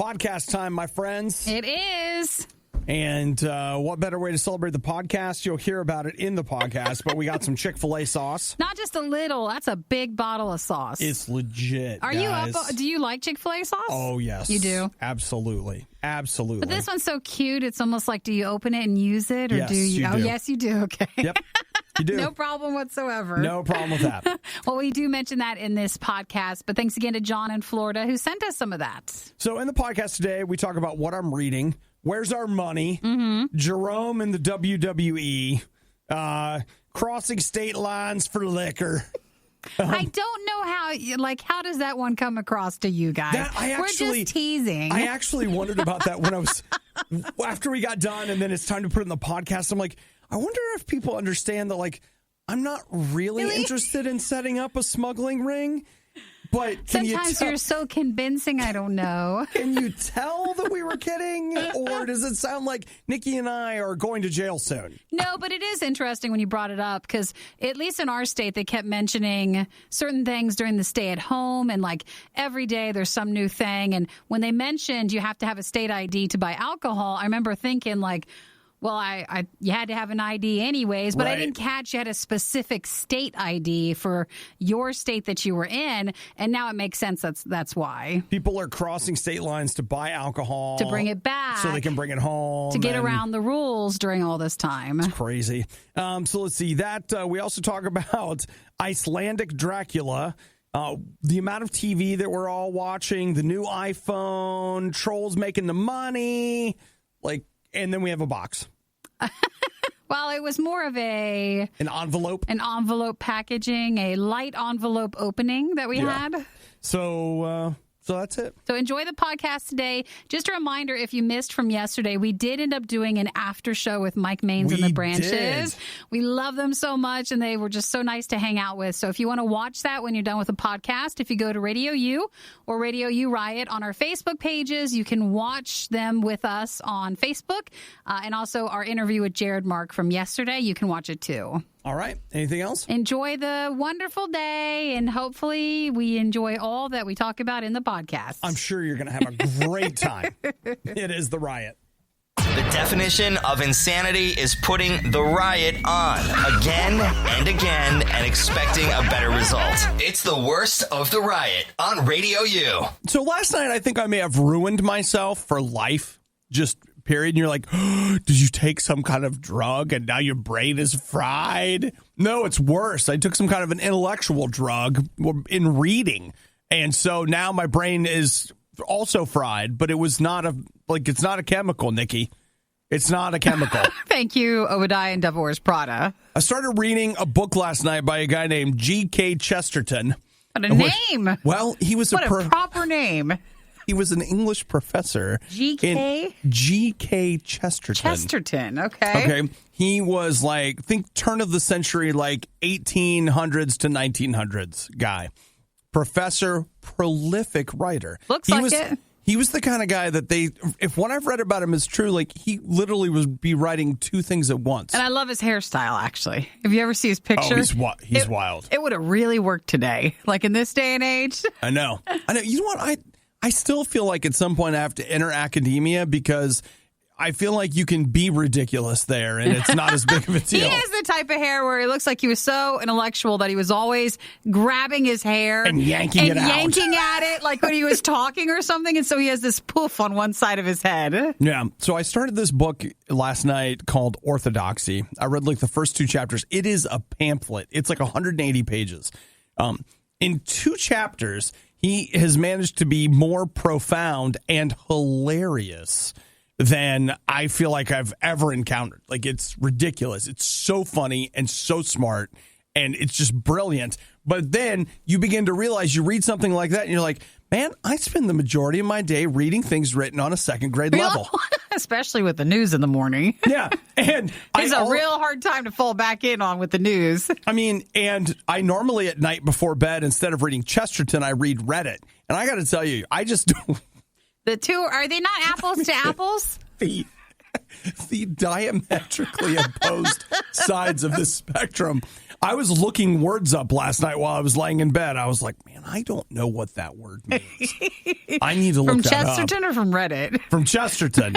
Podcast time, my friends. It is. And what better way to celebrate the podcast? You'll hear about it in the podcast, but we got some Chick-fil-A sauce. Not just a little. That's a big bottle of sauce. It's legit, Are guys. you up? Do you like Chick-fil-A sauce? Oh, yes. You do? Absolutely. Absolutely. But this one's so cute. It's almost like, do you open it and use it? Or Yes, do you? you Oh, do. yes, you do. Okay. Yep. You do. No problem whatsoever. No problem with that. Well, we do mention that in this podcast, but thanks again to John in Florida who sent us some of that. So in the podcast today, we talk about what I'm reading, where's our money, Jerome and the WWE, crossing state lines for liquor. I don't know how does that one come across to you guys? We're just teasing. I actually wondered about that when after we got done and then it's time to put it in the podcast. I'm like, I wonder if people understand that, like, I'm not really interested in setting up a smuggling ring. But sometimes you're so convincing, I don't know. Can you tell that we were kidding? Or does it sound like Nikki and I are going to jail soon? No, but it is interesting when you brought it up because at least in our state, they kept mentioning certain things during the stay at home. And like every day there's some new thing. And when they mentioned you have to have a state ID to buy alcohol, I remember thinking like, well, you had to have an ID anyways, but right. I didn't catch you had a specific state ID for your state that you were in, and now it makes sense. That's why people are crossing state lines to buy alcohol to bring it back, so they can bring it home to get around the rules during all this time. It's crazy. So let's see that we also talk about Icelandic Dracula. The amount of TV that we're all watching, the new iPhone, trolls making the money, and then we have a box. Well, it was more of an envelope packaging, a light envelope opening that we had. So that's it. So enjoy the podcast today. Just a reminder, if you missed from yesterday, we did end up doing an after show with Mike Maines and the Branches. Did. We love them so much, and they were just so nice to hang out with. So if you want to watch that when you're done with the podcast, if you go to RadioU or RadioU Riot on our Facebook pages, you can watch them with us on Facebook. And also our interview with Jared Mark from yesterday, you can watch it too. All right. Anything else? Enjoy the wonderful day, and hopefully we enjoy all that we talk about in the podcast. I'm sure you're going to have a great time. It is the Riot. The definition of insanity is putting the riot on again and again and expecting a better result. It's the worst of the Riot on Radio U. So last night, I think I may have ruined myself for life. Just period. And you're like, oh, did you take some kind of drug and now your brain is fried? No, it's worse. I took some kind of an intellectual drug in reading. And so now my brain is also fried, but it was not it's not a chemical, Nikki. It's not a chemical. Thank you, Obadiah and Devil Wears Prada. I started reading a book last night by a guy named G.K. Chesterton. What a name. Well, he was a proper name. He was an English professor. G.K.? G.K. Chesterton. Chesterton, okay. Okay. He was think turn of the century, 1800s to 1900s guy. Professor, prolific writer. Looks like it. He was the kind of guy that if what I've read about him is true, he literally would be writing two things at once. And I love his hairstyle, actually. If you ever see his picture. Oh, he's wild. It would have really worked today, in this day and age. I know. You know what? I still feel like at some point I have to enter academia because I feel like you can be ridiculous there and it's not as big of a deal. He has the type of hair where it looks like he was so intellectual that he was always grabbing his hair and yanking it out. Yanking at it like when he was talking or something. And so he has this poof on one side of his head. Yeah. So I started this book last night called Orthodoxy. I read the first two chapters. It is a pamphlet. It's 180 pages. In two chapters, he has managed to be more profound and hilarious than I feel like I've ever encountered. It's ridiculous. It's so funny and so smart, and it's just brilliant. But then you begin to realize you read something like that, and you're like, man, I spend the majority of my day reading things written on a second grade level. Especially with the news in the morning. Yeah. And it's a real hard time to fall back in on with the news. And I normally at night before bed, instead of reading Chesterton, I read Reddit. And I got to tell you, I just don't. The two, are they not apples to apples? The diametrically opposed sides of the spectrum. I was looking words up last night while I was laying in bed. I was like, man, I don't know what that word means. I need to look that up. From Chesterton or from Reddit? From Chesterton.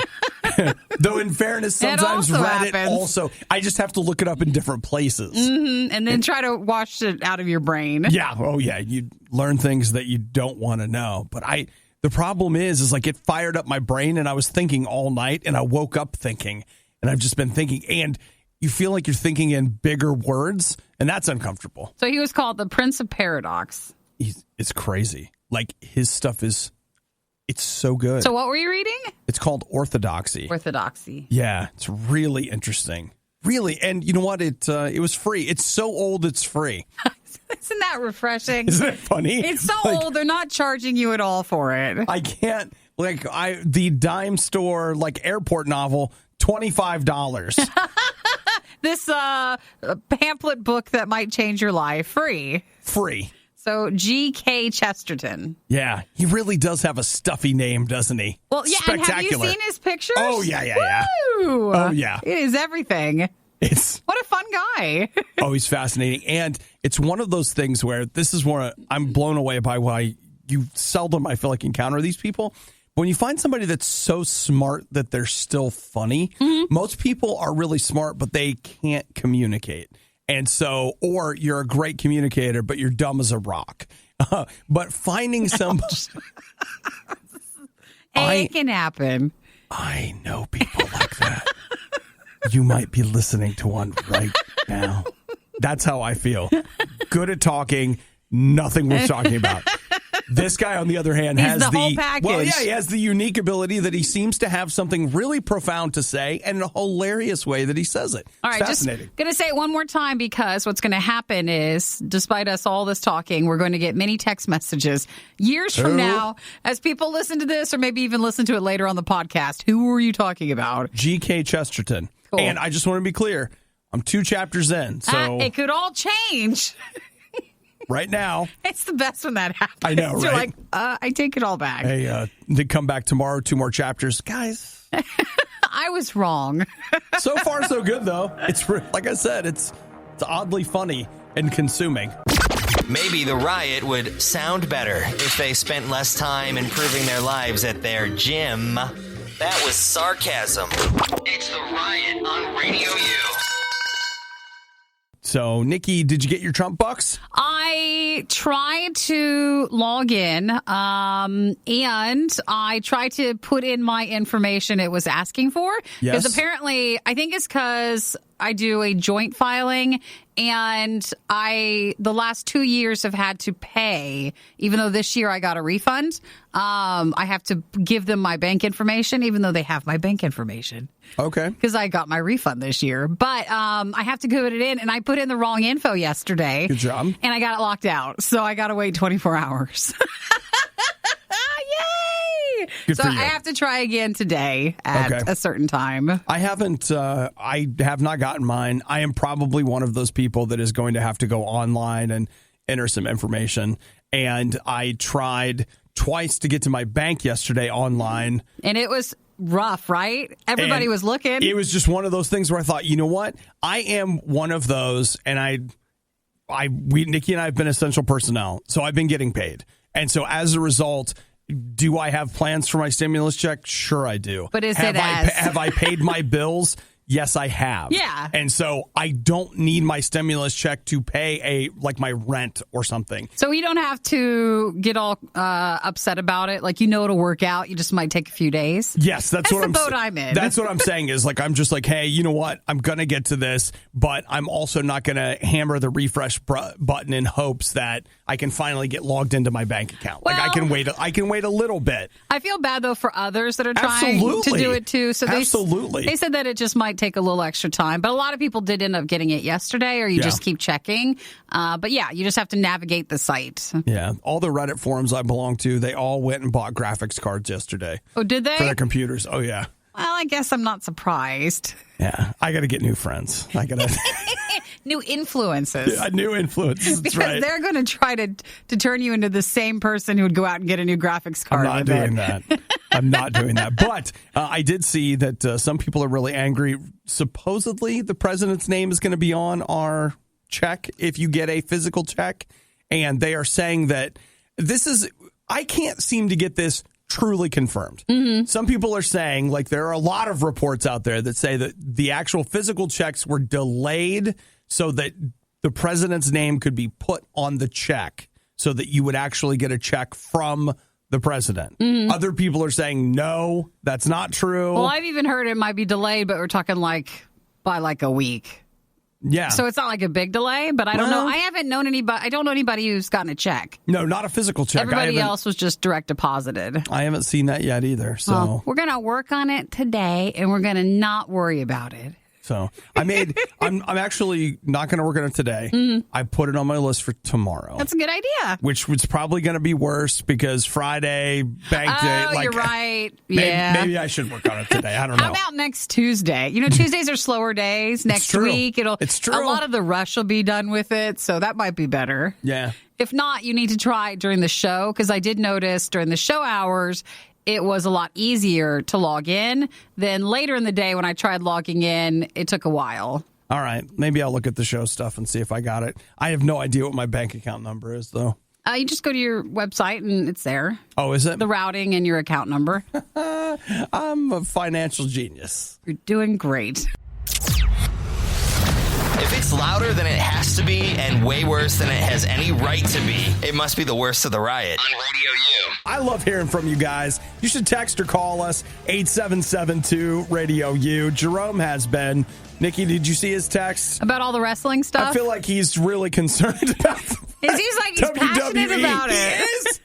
Though in fairness, sometimes Reddit also, I just have to look it up in different places. Mm-hmm. And then try to wash it out of your brain. Yeah. Oh, yeah. You learn things that you don't want to know. But the problem is like it fired up my brain and I was thinking all night and I woke up thinking and I've just been thinking and you feel like you're thinking in bigger words and that's uncomfortable. So he was called the Prince of Paradox. It's crazy. Like his stuff it's so good. So what were you reading? It's called Orthodoxy. Orthodoxy. Yeah, it's really interesting. Really. And you know what? It was free. It's so old, it's free. Isn't that refreshing? Isn't it funny? It's so old, they're not charging you at all for it. I can't, the dime store, airport novel, $25. This pamphlet book that might change your life, free. So G.K. Chesterton. Yeah, he really does have a stuffy name, doesn't he? Well, yeah, and have you seen his pictures? Oh, yeah. Woo! Oh, yeah. It is everything. What a fun guy. Oh, he's fascinating. And it's one of those things where this is where I'm blown away by why you seldom, I feel like, encounter these people. When you find somebody that's so smart that they're still funny, most people are really smart, but they can't communicate. And so, or you're a great communicator, but you're dumb as a rock. But finding somebody... It can happen. I know people like that. You might be listening to one right now. That's how I feel. Good at talking, nothing worth talking about. This guy, on the other hand, has the whole package. Well, yeah, he has the unique ability that he seems to have something really profound to say and in a hilarious way that he says it. All right, fascinating. Just going to say it one more time because what's going to happen is, despite us all this talking, we're going to get many text messages years from now as people listen to this or maybe even listen to it later on the podcast. Who were you talking about? G.K. Chesterton. Cool. And I just want to be clear, I'm 2 chapters in, so... it could all change. Right now. It's the best when that happens. I know, right? You're like, I take it all back. Hey, they come back tomorrow, 2 more chapters. Guys. I was wrong. So far, so good, though. It's like I said, it's oddly funny and consuming. Maybe the riot would sound better if they spent less time improving their lives at their gym. That was sarcasm. It's the riot on Radio U. So, Nikki, did you get your Trump Bux? I tried to log in, and I tried to put in my information it was asking for. Yes. Because apparently, I think it's because I do a joint filing, and the last 2 years have had to pay, even though this year I got a refund. I have to give them my bank information, even though they have my bank information. Okay. Because I got my refund this year. But I have to put it in, and I put in the wrong info yesterday. Good job. And I got it locked out. So I got to wait 24 hours. Yay! Good so for you. I have to try again today at a certain time. I have not gotten mine. I am probably one of those people that is going to have to go online and enter some information. And I tried twice to get to my bank yesterday online. And it was rough, right? Everybody was looking. It was just one of those things where I thought, you know what? I am one of those, and Nikki and I have been essential personnel, so I've been getting paid. And so as a result, do I have plans for my stimulus check? Sure, I do. But have I paid my bills? Yes, I have. Yeah. And so I don't need my stimulus check to pay my rent or something. So you don't have to get all upset about it. Like, it'll work out. You just might take a few days. Yes, that's what the boat I'm in. That's what I'm saying is I'm just like, hey, you know what? I'm going to get to this, but I'm also not going to hammer the refresh button in hopes that I can finally get logged into my bank account. Well, I can wait a little bit. I feel bad though for others that are trying to do it too. So they said that it just might take a little extra time, but a lot of people did end up getting it yesterday, or you just keep checking. But yeah, you just have to navigate the site. Yeah, all the Reddit forums I belong to, they all went and bought graphics cards yesterday. Oh, did they? For their computers. Oh yeah. Well, I guess I'm not surprised. Yeah, I got to get new friends. I got to new influences. Yeah, new influences. That's because right. They're going to try to turn you into the same person who would go out and get a new graphics card. I'm not doing that. I'm not doing that. But I did see that some people are really angry. Supposedly, the president's name is going to be on our check if you get a physical check. And they are saying that I can't seem to get this truly confirmed. Some people are saying, like, there are a lot of reports out there that say that the actual physical checks were delayed so that the president's name could be put on the check so that you would actually get a check from the president. Other people are saying, no, that's not true. Well, I've even heard it might be delayed, but we're talking by a week. Yeah. So it's not like a big delay, but I don't know. I haven't known anybody. I don't know anybody who's gotten a check. No, not a physical check. Everybody else was just direct deposited. I haven't seen that yet either. So well, we're going to work on it today, and we're going to not worry about it. So I'm actually not going to work on it today. I put it on my list for tomorrow. That's a good idea. Which was probably going to be worse because Friday, bank day. Oh, you're right. Maybe I should work on it today. I don't know. How about next Tuesday? Tuesdays are slower days. Next week, it's true. A lot of the rush will be done with it, so that might be better. Yeah. If not, you need to try it during the show because I did notice during the show hours, it was a lot easier to log in than later in the day when I tried logging in. It took a while. All right. Maybe I'll look at the show stuff and see if I got it. I have no idea what my bank account number is, though. You just go to your website and it's there. Oh, is it? The routing and your account number. I'm a financial genius. You're doing great. If it's louder than it has to be and way worse than it has any right to be, it must be the worst of the riot on Radio U. I love hearing from you guys. You should text or call us 8772-RADIO-U. Jerome has been. Nikki, did you see his text? About all the wrestling stuff? I feel like he's really concerned about it seems like he's passionate about it. He is?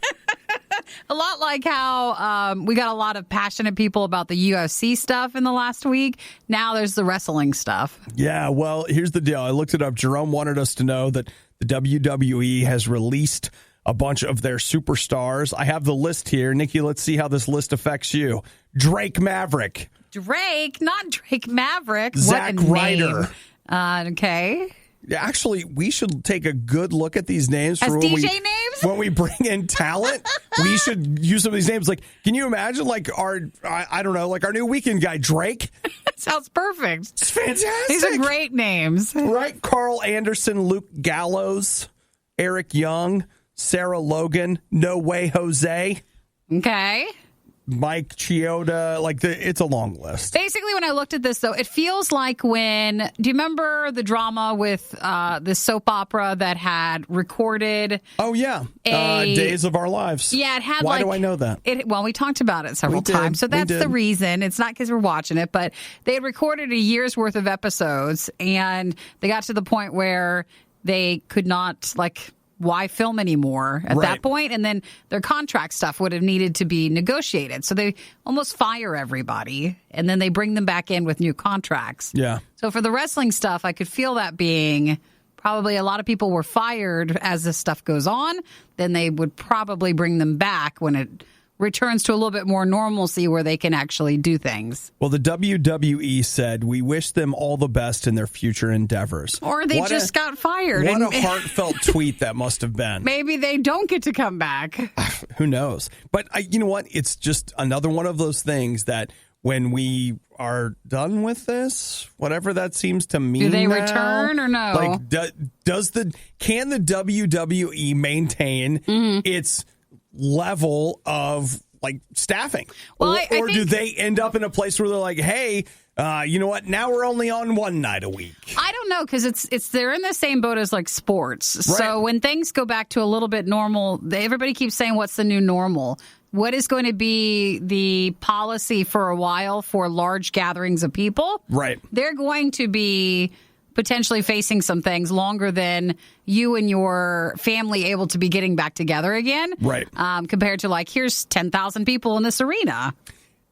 A lot like how we got a lot of passionate people about the UFC stuff in the last week. Now there's the wrestling stuff. Yeah, well, here's the deal. I looked it up. Jerome wanted us to know that the WWE has released a bunch of their superstars. I have the list here. Nikki, let's see how this list affects you. Drake Maverick. Drake, not Drake Maverick. Zack what a Ryder. Name. Okay. Yeah, actually, we should take a good look at these names. As for DJ names? When we bring in talent, we should use some of these names. Like, can you imagine, like, our new weekend guy, Drake? Sounds perfect. It's fantastic. These are great names. Right? Carl Anderson, Luke Gallows, Eric Young, Sarah Logan, No Way Jose. Okay. Mike Chioda, it's a long list. Basically, when I looked at this, though, it feels like do you remember the drama with the soap opera that had recorded? Oh, yeah. Days of Our Lives. Yeah, it had Why do I know that? Well, we talked about it several times, so that's the reason. It's not because we're watching it, but they had recorded a year's worth of episodes, and they got to the point where they could not, why film anymore at that point? And then their contract stuff would have needed to be negotiated. So they almost fire everybody, and then they bring them back in with new contracts. Yeah. So for the wrestling stuff, I could feel that being probably a lot of people were fired as this stuff goes on. Then they would probably bring them back when it returns to a little bit more normalcy where they can actually do things. Well, the WWE said, we wish them all the best in their future endeavors. Or they got fired. What a heartfelt tweet that must have been. Maybe they don't get to come back. Who knows? But you know what? It's just another one of those things that when we are done with this, whatever that seems to mean, do they return or no? Can the WWE maintain its level of staffing? Well, or do they end up in a place where they're like, hey, you know what? Now we're only on one night a week. I don't know, because they're in the same boat as sports. Right. So when things go back to a little bit normal, everybody keeps saying, what's the new normal? What is going to be the policy for a while for large gatherings of people? Right. They're going to be potentially facing some things longer than you and your family able to be getting back together again. Right. Compared to here's 10,000 people in this arena.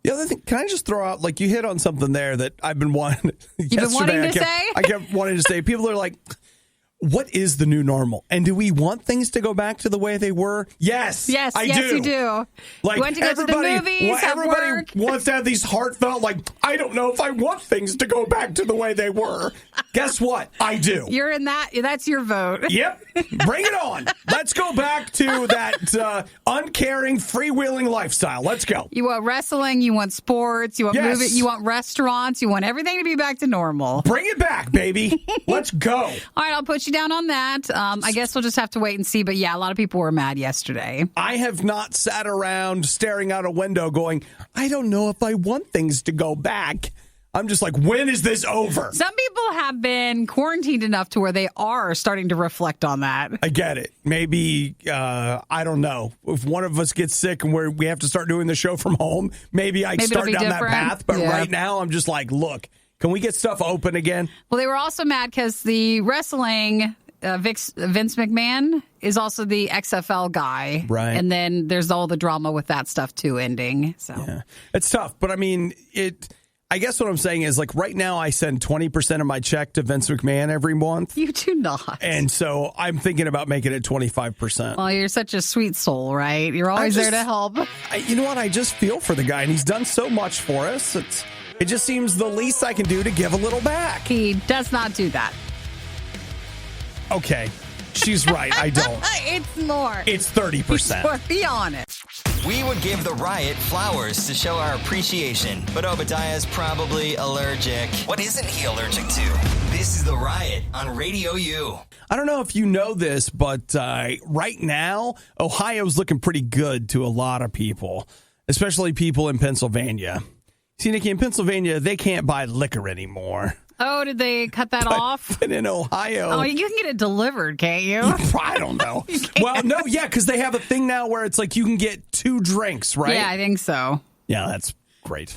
The other thing, can I just throw out, you hit on something there that I've been wanting. You've been wanting to say? I kept wanting to say, people are like, what is the new normal? And do we want things to go back to the way they were? Yes. Yes, I do. You do. You want to go to the movies, everybody wants to have these heartfelt, I don't know if I want things to go back to the way they were. Guess what? I do. You're in that. That's your vote. Yep. Bring it on. Let's go back to that uncaring, freewheeling lifestyle. Let's go. You want wrestling. You want sports. You want movies. You want restaurants. You want everything to be back to normal. Bring it back, baby. Let's go. All right, I'll put you you down on that. I guess we'll just have to wait and see. But yeah, a lot of people were mad yesterday. I have not sat around staring out a window going, I don't know if I want things to go back. I'm just like, when is this over? Some people have been quarantined enough to where they are starting to reflect on that. I get it. Maybe, I don't know. If one of us gets sick and we have to start doing the show from home, maybe I start down that path. But right now, I'm just like, look, can we get stuff open again? Well, they were also mad because the wrestling, Vince McMahon is also the XFL guy. Right. And then there's all the drama with that stuff, too, ending. So yeah. It's tough. But, I mean, I guess what I'm saying is, like, right now I send 20% of my check to Vince McMahon every month. You do not. And so I'm thinking about making it 25%. Well, you're such a sweet soul, right? You're always there to help. You know what? I just feel for the guy, and he's done so much for us. It just seems the least I can do to give a little back. He does not do that. Okay. She's right. I don't. It's more. It's 30%. Be honest. We would give the Riot flowers to show our appreciation, but Obadiah's probably allergic. What isn't he allergic to? This is the Riot on Radio U. I don't know if you know this, but right now, Ohio's looking pretty good to a lot of people, especially people in Pennsylvania. See, Nikki, in Pennsylvania, they can't buy liquor anymore. Oh, did they cut that off? And in Ohio... Oh, you can get it delivered, can't you? I don't know. Well, no, yeah, because they have a thing now where it's like you can get 2 drinks, right? Yeah, I think so. Yeah, that's great.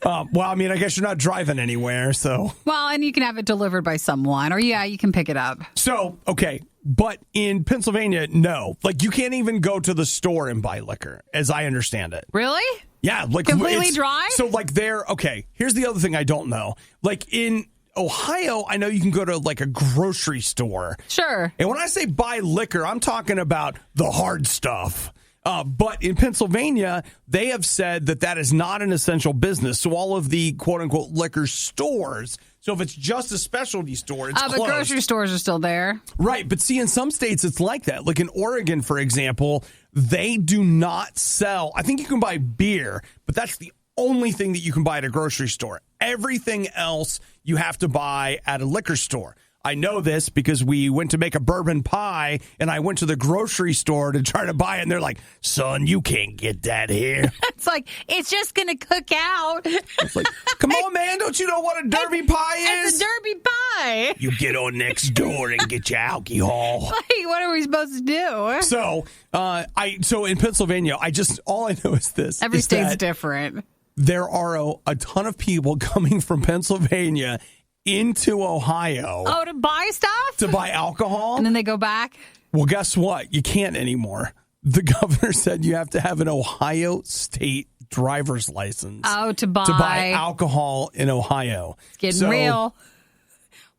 Well, I mean, I guess you're not driving anywhere, so... Well, and you can have it delivered by someone, or yeah, you can pick it up. So, okay, but in Pennsylvania, no. Like, you can't even go to the store and buy liquor, as I understand it. Really? Yeah, like completely dry? So like here's the other thing I don't know. Like in Ohio, I know you can go to like a grocery store. Sure. And when I say buy liquor, I'm talking about the hard stuff. But in Pennsylvania, they have said that is not an essential business. So all of the quote unquote liquor stores. So if it's just a specialty store, it's closed. But grocery stores are still there. Right. But see, in some states, it's like that. Like in Oregon, for example, they do not sell. I think you can buy beer, but that's the only thing that you can buy at a grocery store. Everything else you have to buy at a liquor store. I know this because we went to make a bourbon pie, and I went to the grocery store to try to buy it, and they're like, son, you can't get that here. It's like, it's just going to cook out. It's like, come on, man, don't you know what a derby pie is? It's a derby pie. You get on next door and get your alcohol. Like, what are we supposed to do? So in Pennsylvania, all I know is this. Every state's different. There are a ton of people coming from Pennsylvania into Ohio. Oh, to buy stuff? To buy alcohol. And then they go back? Well, guess what? You can't anymore. The governor said you have to have an Ohio state driver's license. Oh, to buy alcohol in Ohio. It's getting real.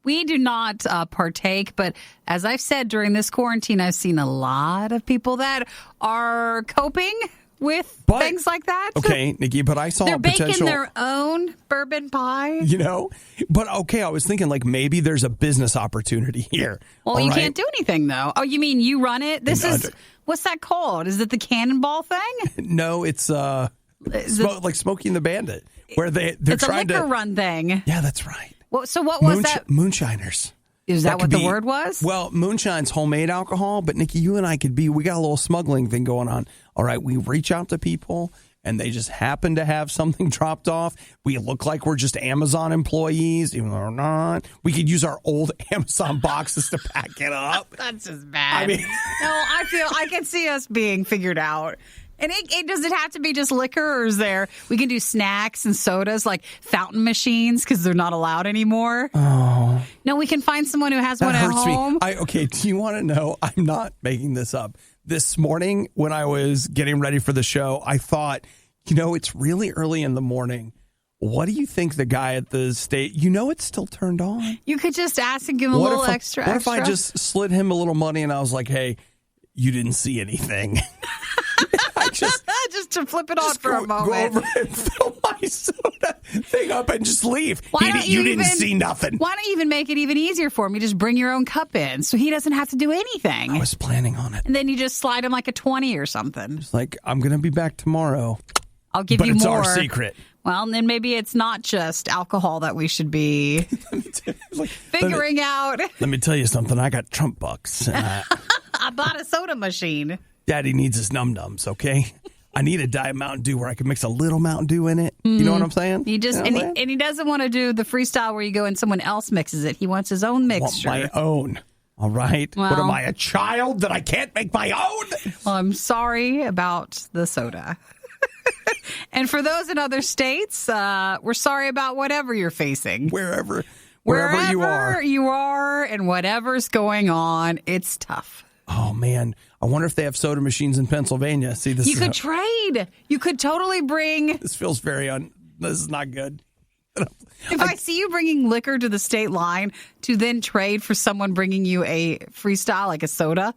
We do not partake, but as I've said during this quarantine, I've seen a lot of people that are coping with things like that. Okay, Nikki, but I saw they're a potential... baking their own bourbon pie. You know? But, okay, I was thinking, like, maybe there's a business opportunity here. Well, you can't do anything, though. Oh, you mean you run it? What's that called? Is it the Cannonball thing? No, it's like Smokey and the Bandit, where they're it's trying to... It's a liquor run thing. Yeah, that's right. Well, so what was that? Moonshiners. Is that what the word was? Well, moonshine's homemade alcohol, but Nikki, you and I we got a little smuggling thing going on. All right, we reach out to people, and they just happen to have something dropped off. We look like we're just Amazon employees, even though we're not. We could use our old Amazon boxes to pack it up. That's just bad. I mean, no, I can see us being figured out. And does it have to be just liquor, or is we can do snacks and sodas like fountain machines because they're not allowed anymore? Oh. No, we can find someone who has one at home. Okay, do you want to know? I'm not making this up. This morning when I was getting ready for the show, I thought, it's really early in the morning. What do you think the guy at the state, it's still turned on? You could just ask and give him a little extra. What if I just slid him a little money and I was like, hey, you didn't see anything? Just to flip it on for a moment. Go over and fill my soda thing up and just leave. You didn't see nothing. Why don't you even make it even easier for him? You just bring your own cup in so he doesn't have to do anything. I was planning on it. And then you just slide him like a 20 or something. It's like, I'm going to be back tomorrow. I'll give you more. But it's our secret. Well, then maybe it's not just alcohol that we should be figuring out. Let me tell you something. I got Trump Bux. I bought a soda machine. Daddy needs his num-nums, okay? I need a Diet Mountain Dew where I can mix a little Mountain Dew in it. You know what I'm saying? He just and he doesn't want to do the freestyle where you go and someone else mixes it. He wants his own mixture. I want my own. All right. Well, what am I, a child that I can't make my own? Well, I'm sorry about the soda. And for those in other states, we're sorry about whatever you're facing. Wherever you are and whatever's going on, it's tough. Oh, man. I wonder if they have soda machines in Pennsylvania. See, this you could trade. You could totally bring. This feels this is not good. If I see you bringing liquor to the state line to then trade for someone bringing you a freestyle, like a soda.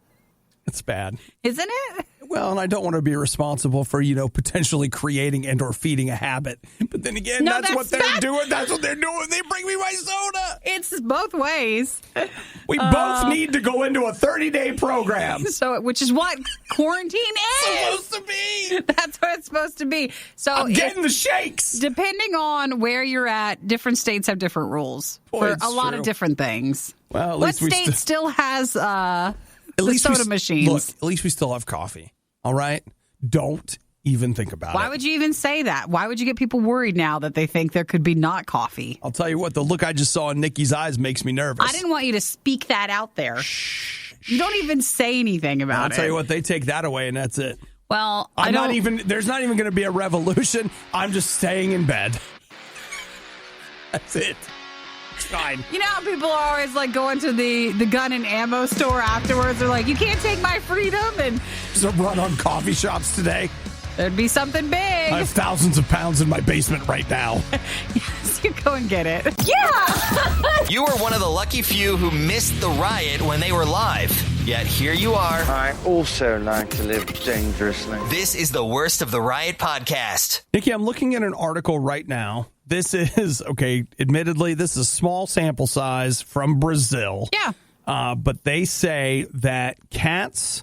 It's bad. Isn't it? Well, and I don't want to be responsible for, potentially creating and or feeding a habit. But then again, that's what they're doing. That's what they're doing. They bring me my soda. It's both ways. We both need to go into a 30-day program. Which is what quarantine is. Supposed to be. That's what it's supposed to be. So I'm getting the shakes. Depending on where you're at, different states have different rules for a lot of different things. Well, what state still has the soda machines? Look, at least we still have coffee. All right? Don't even think about it. Why would you even say that? Why would you get people worried now that they think there could be not coffee? I'll tell you what, the look I just saw in Nikki's eyes makes me nervous. I didn't want you to speak that out there. Shh. You don't even say anything about it. I'll tell you what, they take that away and that's it. Well, there's not even going to be a revolution. I'm just staying in bed. That's it. It's fine. You know how people are always like going to the gun and ammo store afterwards? They're like, you can't take my freedom. And there's a run on coffee shops today. There'd be something big. I have thousands of pounds in my basement right now. Yes, you go and get it. Yeah! You were one of the lucky few who missed the riot when they were live. Yet here you are. I also like to live dangerously. This is the Worst of the Riot podcast. Nikki, I'm looking at an article right now. This is, admittedly, this is a small sample size from Brazil. Yeah. But they say that cats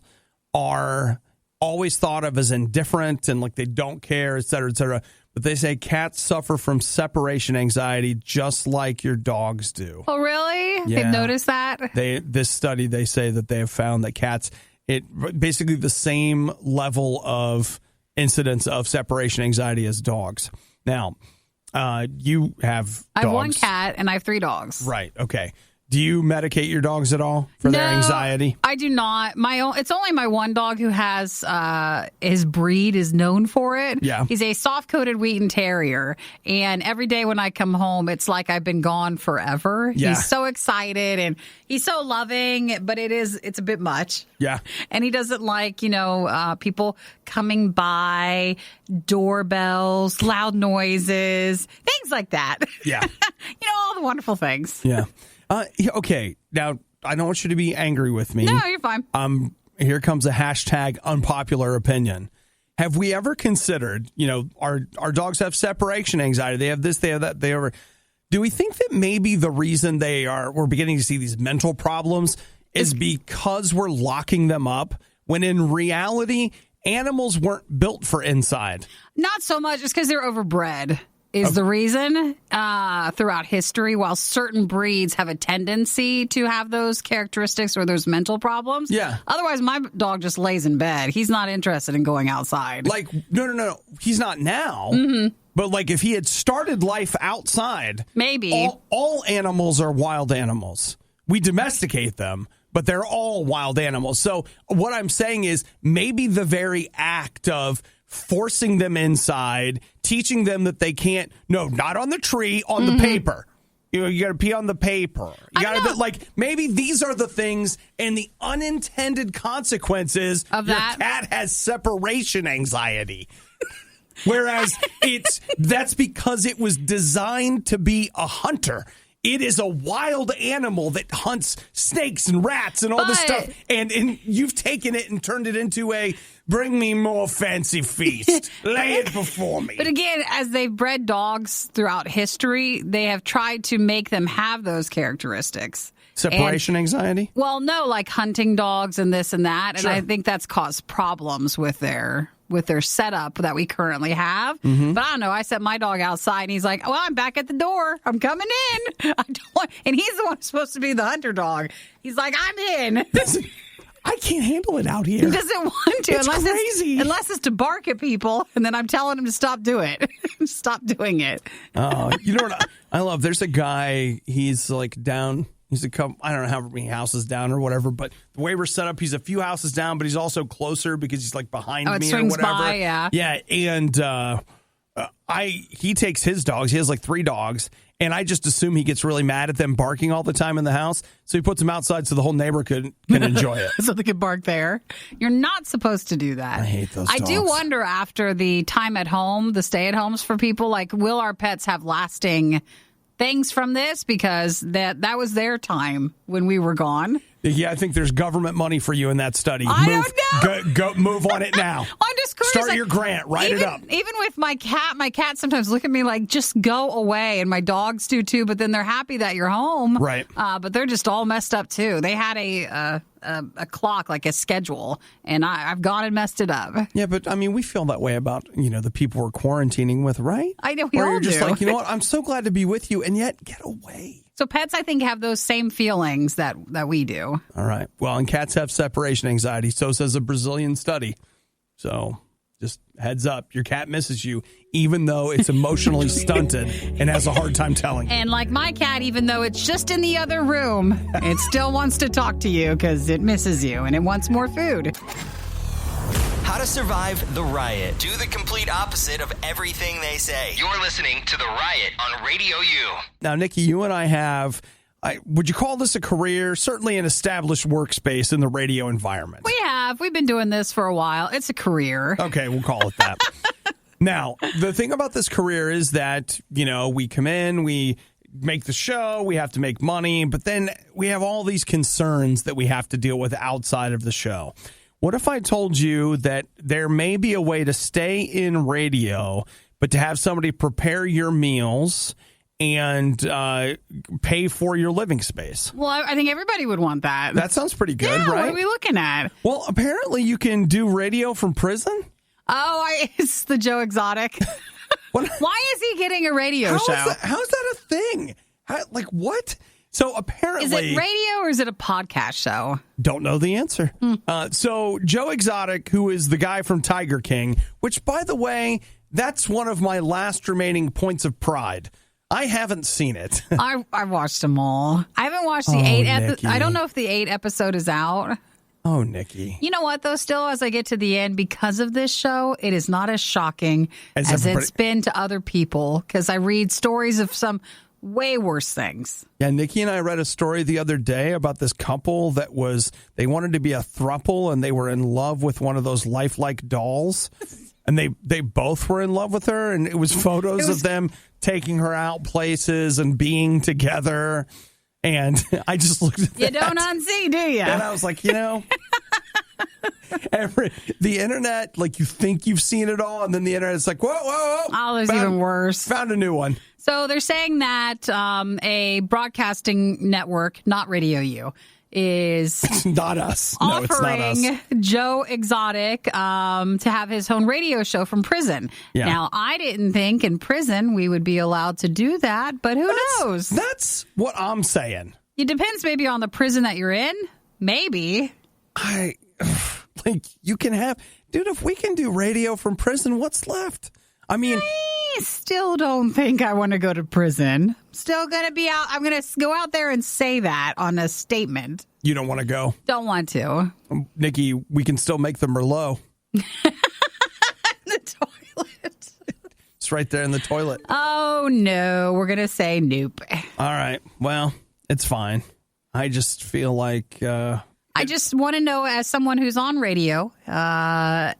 are always thought of as indifferent and like they don't care, et cetera, et cetera. But they say cats suffer from separation anxiety just like your dogs do. Oh, really? Yeah. They've noticed that? This study, they say that they have found that cats, basically the same level of incidence of separation anxiety as dogs. Now, you have dogs. I have one cat and I have 3 dogs. Right. Okay. Do you medicate your dogs at all for their anxiety? I do not. It's only my one dog who has his breed is known for it. Yeah. He's a soft-coated Wheaten Terrier, and every day when I come home, it's like I've been gone forever. Yeah. He's so excited and he's so loving, but it's a bit much. Yeah. And he doesn't like, people coming by, doorbells, loud noises, things like that. Yeah. All the wonderful things. Yeah. Okay. Now, I don't want you to be angry with me. No, you're fine. Here comes a hashtag unpopular opinion. Have we ever considered, our dogs have separation anxiety. They have this, they have that, do we think that maybe the reason we're beginning to see these mental problems is because we're locking them up when in reality, animals weren't built for inside? Not so much. It's because they're overbred. Is the reason throughout history, while certain breeds have a tendency to have those characteristics or those mental problems. Yeah. Otherwise, my dog just lays in bed. He's not interested in going outside. Like, no. He's not now. Mm-hmm. But like if he had started life outside. Maybe. All animals are wild animals. We domesticate them, but they're all wild animals. So what I'm saying is maybe the very act of forcing them inside, teaching them that they can't, not on the tree, on the paper. You got to pee on the paper. You got to, maybe these are the things and the unintended consequences of that. Your cat has separation anxiety. Whereas that's because it was designed to be a hunter. It is a wild animal that hunts snakes and rats and all this stuff. And you've taken it and turned it into a bring me more fancy feast. Lay it before me. But again, as they've bred dogs throughout history, they have tried to make them have those characteristics. Separation anxiety? Well, no, like hunting dogs and this and that. And Sure. I think that's caused problems with their setup that we currently have. Mm-hmm. But I don't know. I set my dog outside and he's like, well, I'm back at the door. I'm coming in. I don't want, and he's the one who's supposed to be the hunter dog. He's like, I'm in. I can't handle it out here. He doesn't want to It's crazy. unless it's to bark at people, and then I'm telling him to stop doing it. Stop doing it. Oh, you know what I love? There's a guy, he's like down, he's a couple, I don't know how many houses down or whatever, but the way we're set up, he's a few houses down, but he's also closer because he's like behind it me or swings whatever. by, yeah. Yeah, and he takes his dogs, he has like 3 dogs, and I just assume he gets really mad at them barking all the time in the house, so he puts them outside so the whole neighborhood can enjoy it. So they can bark there. You're not supposed to do that. I hate those I do dogs. wonder after the time at home, the stay-at-homes for people, like, will our pets have lasting things from this? Because that was their time when we were gone. Yeah, I think there's government money for you in that study. I don't know. Go move on it now. I'm just curious. Start like, your grant. Write it up. Even with my cat sometimes look at me like, just go away. And my dogs do too, but then they're happy that you're home. Right. But they're just all messed up too. They had a clock, like a schedule, and I've gone and messed it up. Yeah, but I mean, we feel that way about, the people we're quarantining with, right? I know, we Or all you're just do. like, you know what? I'm so glad to be with you, and yet get away. So pets, I think, have those same feelings that we do. All right. Well, and cats have separation anxiety. So says a Brazilian study. So just heads up, your cat misses you, even though it's emotionally stunted and has a hard time telling you. And like my cat, even though it's just in the other room, it still wants to talk to you because it misses you and it wants more food. How to survive the riot. Do the complete opposite of everything they say. You're listening to The Riot on Radio U. Now, Nikki, you and I have, would you call this a career? Certainly an established workspace in the radio environment. We have. We've been doing this for a while. It's a career. Okay, we'll call it that. Now, the thing about this career is that, we come in, we make the show, we have to make money, but then we have all these concerns that we have to deal with outside of the show. What if I told you that there may be a way to stay in radio, but to have somebody prepare your meals and pay for your living space? Well, I think everybody would want that. That sounds pretty good, yeah, right? What are we looking at? Well, apparently you can do radio from prison. Oh, it's the Joe Exotic. Why is he getting a radio show? How is that a thing? What? So apparently... Is it radio or is it a podcast show? Don't know the answer. So Joe Exotic, who is the guy from Tiger King, which, by the way, that's one of my last remaining points of pride. I haven't seen it. I watched them all. I haven't watched the 8 episode. I don't know if the 8 episode is out. Oh, Nikki. You know what, though? Still, as I get to the end, because of this show, it is not as shocking as it's been to other people, because I read stories of some way worse things. Yeah, Nikki and I read a story the other day about this couple that they wanted to be a throuple, and they were in love with one of those lifelike dolls. And they both were in love with her, and it was photos of them taking her out places and being together. And I just looked at that. You don't unsee, do you? And I was like, the internet, like, you think you've seen it all, and then the internet's like, whoa. Oh, there's even worse. Found a new one. So they're saying that a broadcasting network, not RadioU, is It's not us. No, it's not us. offering Joe Exotic to have his own radio show from prison. Yeah. Now, I didn't think in prison we would be allowed to do that, but who knows? That's what I'm saying. It depends maybe on the prison that you're in. Maybe. You can have... Dude, if we can do radio from prison, what's left? I mean... I still don't think I want to go to prison. Still going to be out. I'm going to go out there and say that on a statement. You don't want to go? Don't want to. Nikki, we can still make the Merlot. The toilet. It's right there in the toilet. Oh, no. We're going to say nope. All right. Well, it's fine. I just feel like... I just want to know, as someone who's on radio, how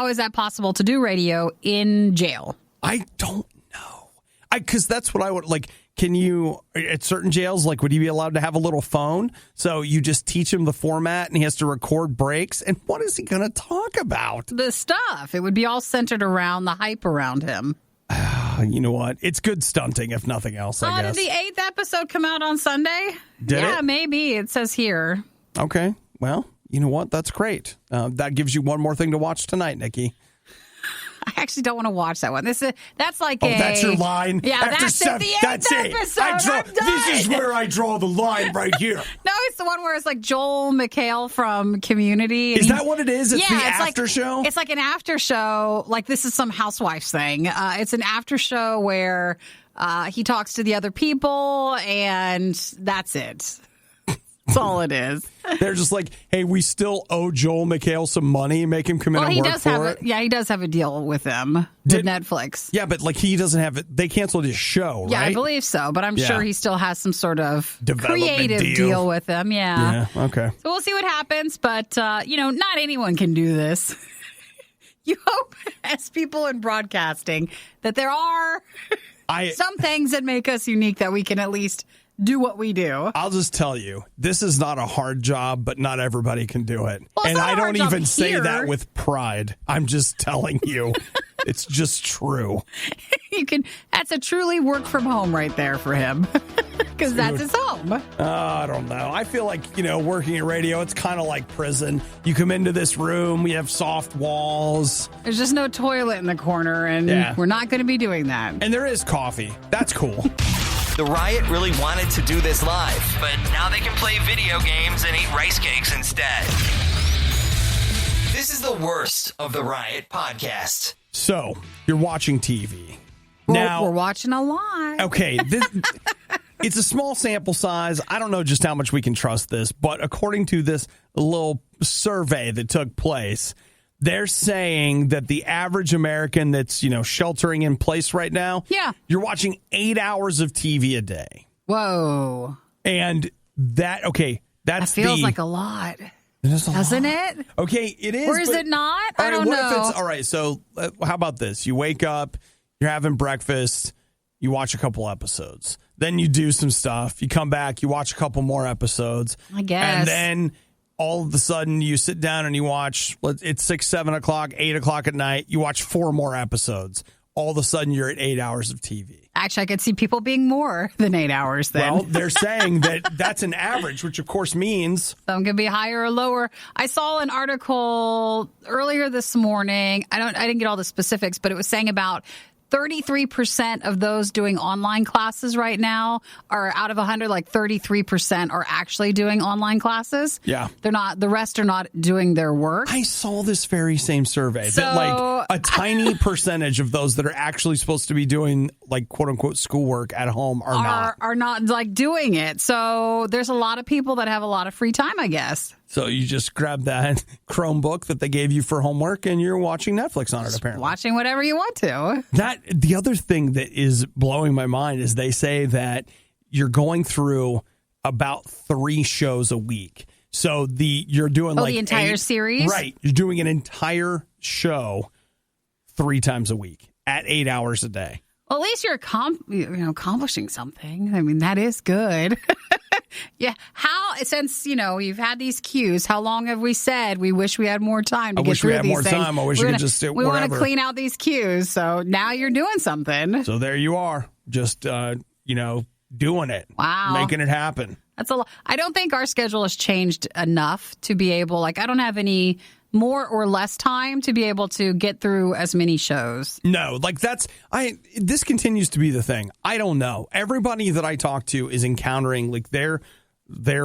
is that possible to do radio in jail? I don't know. Because that's what I would like. Can you, at certain jails, like, would you be allowed to have a little phone? So you just teach him the format and he has to record breaks. And what is he going to talk about? The stuff. It would be all centered around the hype around him. You know what? It's good stunting, if nothing else, I guess. The 8th episode come out on Sunday? Did it? Maybe. It says here. Okay. Well, you know what? That's great. That gives you one more thing to watch tonight, Nikki. I actually don't want to watch that one. That's like that's your line? Yeah, After that's it. The that's it. episode. This is where I draw the line right here. No, it's the one where it's like Joel McHale from Community. Is that what it is? It's the after show? It's like an after show. Like this is some housewives thing. It's an after show where he talks to the other people, and that's it. That's all it is. They're just like, hey, we still owe Joel McHale some money. Make him come in and work for it. Yeah, he does have a deal with them, with Netflix. Yeah, but like he doesn't have it. They canceled his show, Yeah, right? I believe so. But I'm sure he still has some sort of development creative deal with them. Yeah. Yeah, okay. So we'll see what happens. But, not anyone can do this. You hope, as people in broadcasting, that there are some things that make us unique that we can at least do what we do. I'll just tell you, this is not a hard job, but not everybody can do it. Well, and I don't even say here. that with pride. I'm just telling you. It's just true. That's a truly work from home right there for him. Because that's his home. I don't know. I feel like, working at radio, it's kind of like prison. You come into this room, we have soft walls. There's just no toilet in the corner, and we're not going to be doing that. And there is coffee. That's cool. The Riot really wanted to do this live, but now they can play video games and eat rice cakes instead. This is the worst of the Riot podcast. So, you're watching TV. Now, we're watching a lot. Okay, it's a small sample size. I don't know just how much we can trust this, but according to this little survey that took place, they're saying that the average American that's, sheltering in place right now, you're watching 8 hours of TV a day. Whoa. And that feels like a lot. Doesn't it? Okay, it is. Or is it not? I don't know. All right, so how about this? You wake up, you're having breakfast, you watch a couple episodes. Then you do some stuff. You come back, you watch a couple more episodes. I guess. And then all of a sudden you sit down and you watch, it's 6, 7 o'clock, 8 o'clock at night. You watch 4 more episodes. All of a sudden you're at 8 hours of TV. Actually, I could see people being more than 8 hours then. Well, they're saying that that's an average, which of course means some can be higher or lower. I saw an article earlier this morning. I didn't get all the specifics, but it was saying about 33% of those doing online classes right now are out of 100, like 33% are actually doing online classes. Yeah. The rest are not doing their work. I saw this very same survey that like a tiny percentage of those that are actually supposed to be doing like quote unquote schoolwork at home are not like doing it. So there's a lot of people that have a lot of free time, I guess. So you just grab that Chromebook that they gave you for homework and you're watching Netflix on it, apparently. Watching whatever you want to. The other thing that is blowing my mind is they say that you're going through about 3 shows a week. So you're doing like the entire series? Right. You're doing an entire show 3 times a week at 8 hours a day. Well, at least you're accomplishing something. I mean, that is good. Yeah. Since, you've had these cues, how long have we said we wish we had more time to get through these things? I wish we had more time. I wish we could just sit wherever. We want to clean out these cues. So now you're doing something. So there you are. Just, doing it. Wow. Making it happen. That's a lot. I don't think our schedule has changed enough to be able, I don't have any more or less time to be able to get through as many shows. No, this continues to be the thing. I don't know. Everybody that I talk to is encountering like their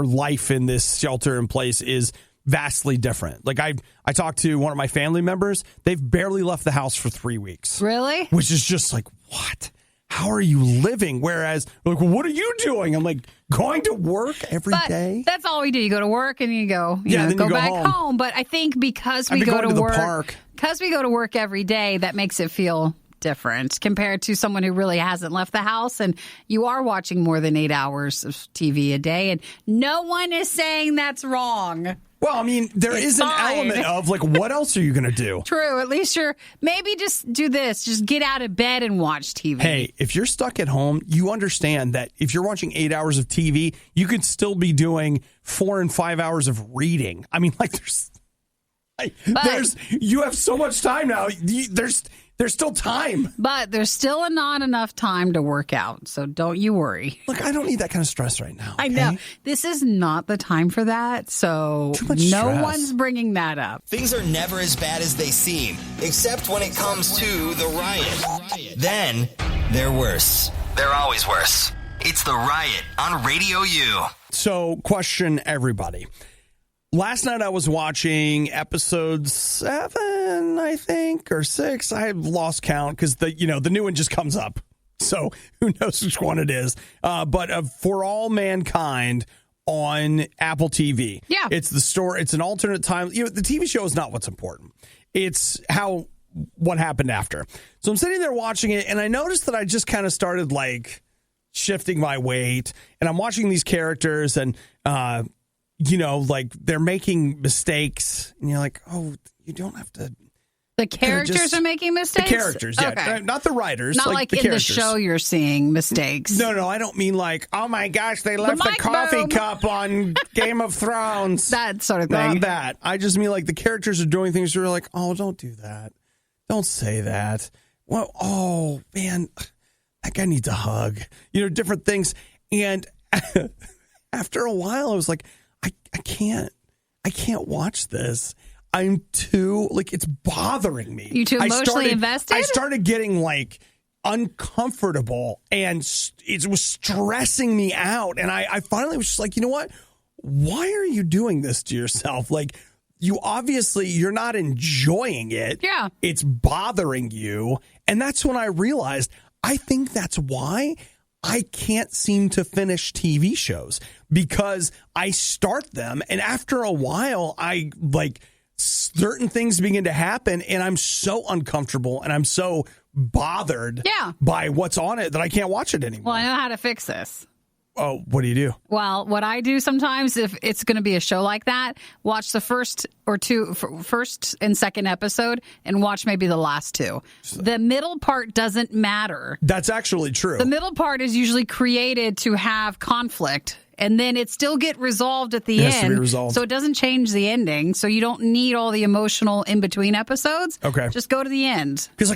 life in this shelter in place is vastly different. Like I talked to one of my family members. They've barely left the house for 3 weeks. Really? Which is just like, what? How are you living? Whereas, like, what are you doing? I'm like, going to work every day. That's all we do. You go to work and you go, then go you go back home. home. But I think because we go to work, because we go to work every day, that makes it feel different compared to someone who really hasn't left the house. And you are watching more than 8 hours of TV a day. And no one is saying that's wrong. Well, I mean, there is an element of, like, what else are you going to do? True. At least maybe just do this. Just get out of bed and watch TV. Hey, if you're stuck at home, you understand that if you're watching 8 hours of TV, you could still be doing 4 and 5 hours of reading. I mean, like, you have so much time now. There's still time. But there's still not enough time to work out, so don't you worry. Look, I don't need that kind of stress right now. Okay? I know. This is not the time for that, so Too much no stress. one's bringing that up. Things are never as bad as they seem, except when it comes to the riot. Then they're worse. They're always worse. It's the Riot on Radio U. So, question everybody. Last night I was watching episode 7, I think, or 6. I lost count because the new one just comes up. So who knows which one it is? But For All Mankind on Apple TV. Yeah. It's the story. It's an alternate time. The TV show is not what's important. It's what happened after. So I'm sitting there watching it, and I noticed that I just kind of started like shifting my weight, and I'm watching these characters, and like they're making mistakes, and you're like, oh, you don't have to. The characters are making mistakes? The characters, yeah. Okay. Not the writers. Not like the in characters. the show you're seeing mistakes. No, I don't mean like, oh my gosh, they left the mic coffee boom. cup on Game of Thrones. That sort of thing. Not that. I just mean like the characters are doing things where you're like, oh, don't do that. Don't say that. Well, oh, man, that guy needs a hug. Different things. And after a while, I was like, I can't watch this. I'm too, it's bothering me. You too emotionally invested? I started getting, uncomfortable, and it was stressing me out. And I finally was just like, you know what? Why are you doing this to yourself? You're not enjoying it. Yeah. It's bothering you. And that's when I realized, I think that's why I can't seem to finish TV shows, because I start them, and after a while, certain things begin to happen, and I'm so uncomfortable and I'm so bothered by what's on it that I can't watch it anymore. Well, I know how to fix this. Oh, what do you do? Well, what I do sometimes, if it's going to be a show like that, watch the first and second episode and watch maybe the last 2. The middle part doesn't matter. That's actually true. The middle part is usually created to have conflict, and then it still get resolved at the It has to end. be resolved. So it doesn't change the ending. So you don't need all the emotional in between episodes. Okay. Just go to the end. Because,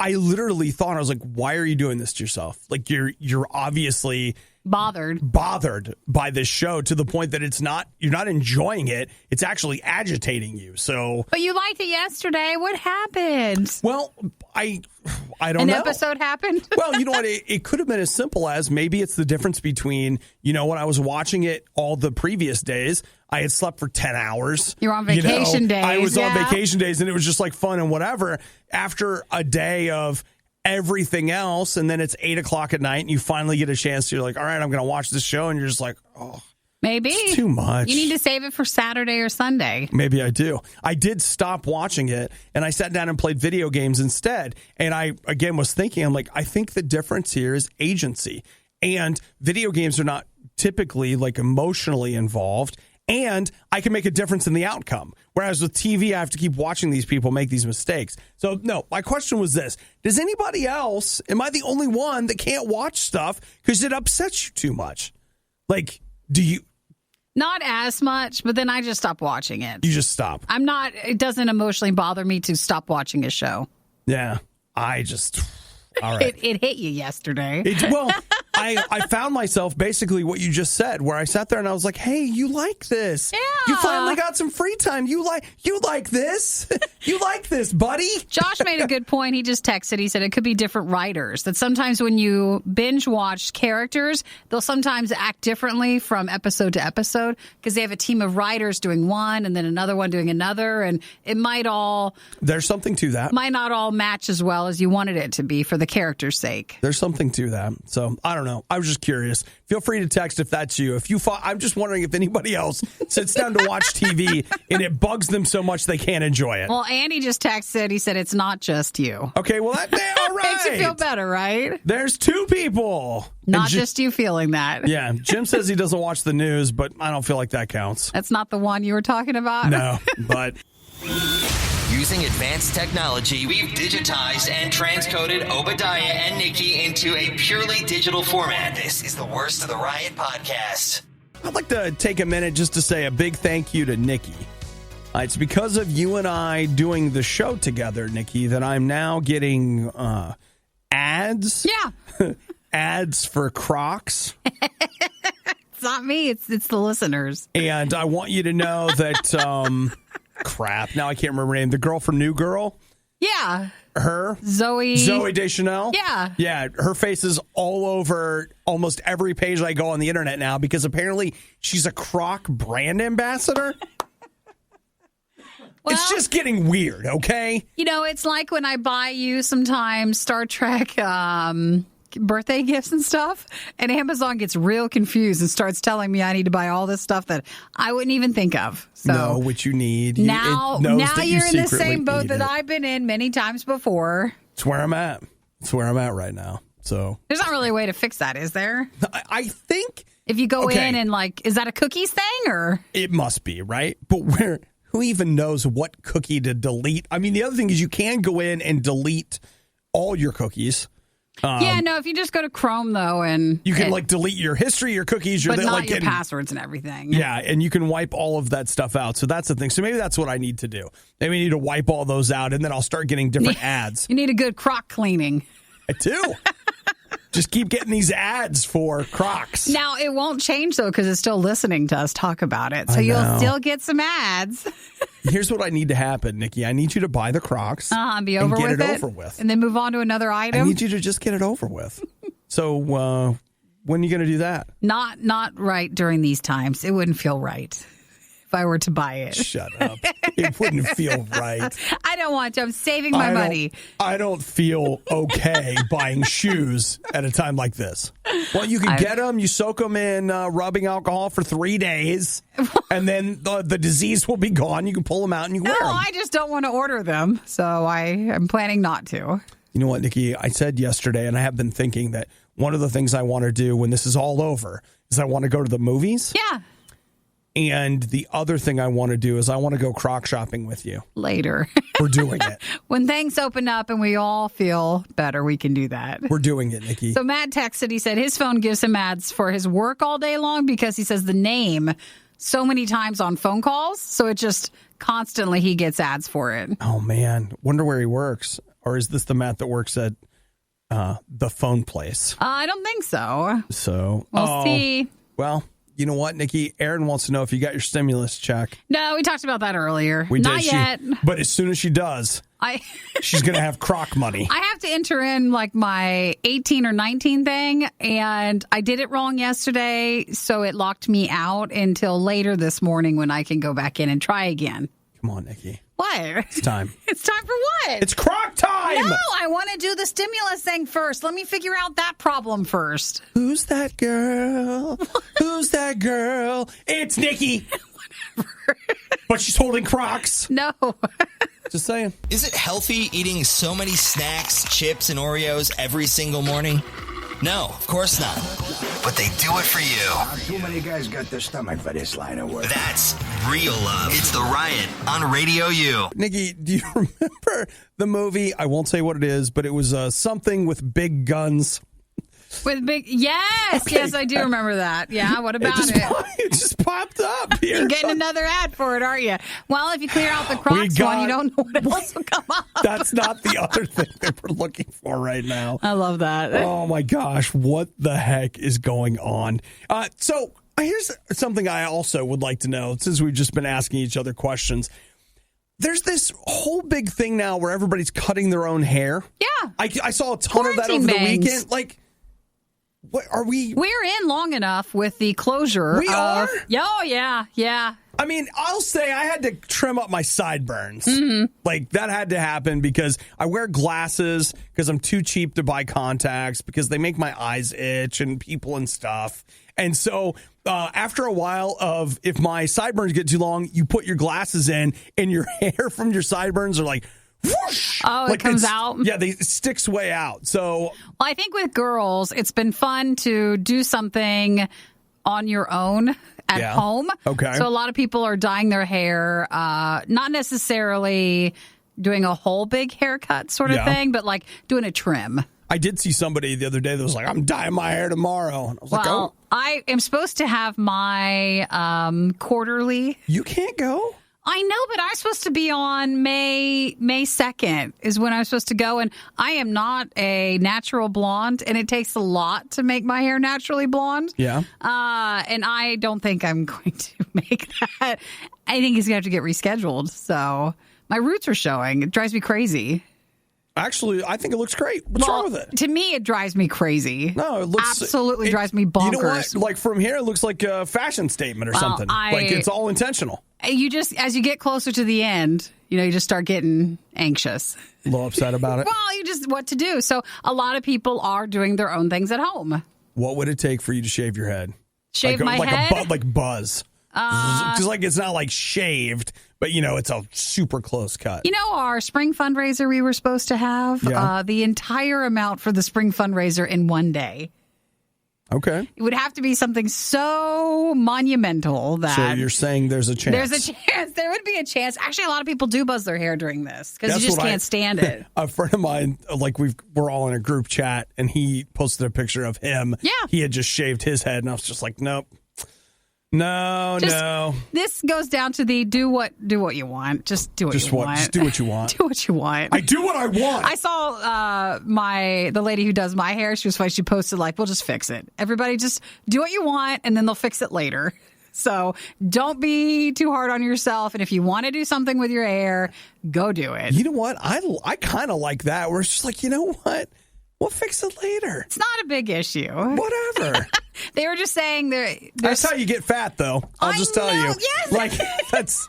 I literally thought, I was like, why are you doing this to yourself? You're obviously bothered by this show to the point that you're not enjoying it. It's actually agitating you. So, but you liked it yesterday. What happened? Well, I don't An know. episode happened? Well, you know what? It could have been as simple as maybe it's the difference between, when I was watching it all the previous days, I had slept for 10 hours. You're on vacation days. I was on vacation days, and it was just fun and whatever. After a day of everything else, and then it's 8 o'clock at night, and you finally get a chance to, you're like, all right, I'm going to watch this show, and you're just like, oh. Maybe. It's too much. You need to save it for Saturday or Sunday. Maybe I do. I did stop watching it, and I sat down and played video games instead. And I, again, was thinking, I'm like, I think the difference here is agency. And video games are not typically, emotionally involved. And I can make a difference in the outcome. Whereas with TV, I have to keep watching these people make these mistakes. So, no, my question was this. Does anybody else, am I the only one that can't watch stuff because it upsets you too much? Do you? Not as much, but then I just stop watching it. You just stop. It doesn't emotionally bother me to stop watching a show. Yeah, all right. It hit you yesterday. I found myself basically what you just said, where I sat there and I was like, hey, you like this. Yeah. You finally got some free time. You like this. You like this, buddy. Josh made a good point. He just texted. He said it could be different writers. That sometimes when you binge watch characters, they'll sometimes act differently from episode to episode because they have a team of writers doing one and then another one doing another. And it There's something to that. Might not all match as well as you wanted it to be for the character's sake. There's something to that. So I don't know. I was just curious. Feel free to text if that's you. I'm just wondering if anybody else sits down to watch TV and it bugs them so much they can't enjoy it. Well, Andy just texted. He said it's not just you. Okay, well, all right. Makes you feel better, right? There's 2 people. Not just you feeling that. Yeah, Jim says he doesn't watch the news, but I don't feel like that counts. That's not the one you were talking about? No, but... Using advanced technology, we've digitized and transcoded Obadiah and Nikki into a purely digital format. This is the Worst of the Riot podcast. I'd like to take a minute just to say a big thank you to Nikki. It's because of you and I doing the show together, Nikki, that I'm now getting ads. Yeah. Ads for Crocs. It's not me. It's the listeners. And I want you to know that, crap, now I can't remember her name. The girl from New Girl? Yeah. Her? Zoe Deschanel? Yeah. Yeah, her face is all over almost every page I go on the internet now because apparently she's a Croc brand ambassador. Well, it's just getting weird, okay? You know, it's like when I buy you sometimes Star Trek birthday gifts and stuff, and Amazon gets real confused and starts telling me I need to buy all this stuff that I wouldn't even think of. So know what you need. Now you're in the same boat that I've been in many times before. It's where I'm at. It's where I'm at right now. So there's not really a way to fix that, is there? I think if you go in and is that a cookies thing or? It must be, right? But who even knows what cookie to delete? I mean, the other thing is you can go in and delete all your cookies. If you just go to Chrome though, and you can delete your history, your cookies, but not your passwords and everything. Yeah, and you can wipe all of that stuff out. So that's the thing. So maybe that's what I need to do. Maybe I need to wipe all those out, and then I'll start getting different ads. You need a good Croc cleaning. I do. Just keep getting these ads for Crocs. Now, it won't change, though, because it's still listening to us talk about it. So you'll still get some ads. Here's what I need to happen, Nikki. I need you to buy the Crocs and get it over with. And then move on to another item. I need you to just get it over with. So when are you going to do that? Not right during these times. It wouldn't feel right if I were to buy it. Shut up. It wouldn't feel right. I don't want to. I'm saving my money. I don't feel okay buying shoes at a time like this. Well, you can get them. You soak them in rubbing alcohol for 3 days, and then the disease will be gone. You can pull them out and you can wear them. No, I just don't want to order them, so I'm planning not to. You know what, Nikki? I said yesterday, and I have been thinking that one of the things I want to do when this is all over is I want to go to the movies. Yeah. And the other thing I want to do is I want to go Croc shopping with you. Later. We're doing it. When things open up and we all feel better, we can do that. We're doing it, Nikki. So Matt texted, he said his phone gives him ads for his work all day long because he says the name so many times on phone calls. So it just constantly he gets ads for it. Oh, man. Wonder where he works. Or is this the Matt that works at the phone place? I don't think so. So we'll see. Well, you know what, Nikki? Aaron wants to know if you got your stimulus check. No, we talked about that earlier. Not yet. But as soon as she does, she's going to have Croc money. I have to enter in my 18 or 19 thing, and I did it wrong yesterday, so it locked me out until later this morning when I can go back in and try again. Come on, Nikki. What? It's time. It's time for what? It's Croc time! No, I want to do the stimulus thing first. Let me figure out that problem first. Who's that girl? Who's that girl? It's Nikki. Whatever. But she's holding Crocs. No. Just saying. Is it healthy eating so many snacks, chips, and Oreos every single morning? No, of course not. But they do it for you. Too many guys got the stomach for this line of work. That's real love. It's The Riot on Radio U. Nikki, do you remember the movie? I won't say what it is, but it was something with big guns. With big, yes, okay. Yes, I do remember that. Yeah, what about it? It just popped up here. You're getting another ad for it, aren't you? Well, if you clear out the Crocs one, you don't know what else will come up. That's not the other thing that we're looking for right now. I love that. Oh my gosh, what the heck is going on? So here's something I also would like to know, since we've just been asking each other questions. There's this whole big thing now where everybody's cutting their own hair. Yeah. I saw a ton of that over the weekend. What are we? We're in long enough with the closure. We are? Oh, yeah. I mean, I'll say I had to trim up my sideburns. Mm-hmm. That had to happen because I wear glasses because I'm too cheap to buy contacts because they make my eyes itch and people and stuff. And so after a while of if my sideburns get too long, you put your glasses in and your hair from your sideburns are like, whoosh! Oh, it comes out? Yeah, it sticks way out. So, well, I think with girls, it's been fun to do something on your own at home. Okay. So a lot of people are dyeing their hair, not necessarily doing a whole big haircut sort of thing, but doing a trim. I did see somebody the other day that was like, I'm dyeing my hair tomorrow. And I was like, oh. I am supposed to have my quarterly. You can't go? I know, but I'm supposed to be on May 2nd is when I'm supposed to go. And I am not a natural blonde, and it takes a lot to make my hair naturally blonde. Yeah. And I don't think I'm going to make that. I think he's going to have to get rescheduled. So my roots are showing. It drives me crazy. Actually, I think it looks great. What's wrong with it? To me, it drives me crazy. No, it looks absolutely drives me bonkers. You know what? Like from here, it looks like a fashion statement or something. Like it's all intentional. You just, as you get closer to the end, you just start getting anxious. A little upset about it. Well, you just what to do. So a lot of people are doing their own things at home. What would it take for you to shave your head? Shave my head? Like buzz. Just like it's not like shaved, but it's a super close cut. Our spring fundraiser we were supposed to have, the entire amount for the spring fundraiser in one day. Okay. It would have to be something so monumental that... So you're saying there's a chance? There's a chance. There would be a chance. Actually, a lot of people do buzz their hair during this because you just can't stand it. A friend of mine, like we're all in a group chat, and he posted a picture of him. Yeah. He had just shaved his head, and I was just like, nope. No. This goes down to the do what you want. Just do what you want. Just do what you want. Do what you want. I do what I want. I saw the lady who does my hair. She was funny. She posted we'll just fix it. Everybody just do what you want, and then they'll fix it later. So don't be too hard on yourself. And if you want to do something with your hair, go do it. You know what? I kind of like that. Where it's just like, you know what? We'll fix it later. It's not a big issue. Whatever. They were just saying that's how you get fat, though. I'll just tell you. Yes. Like that's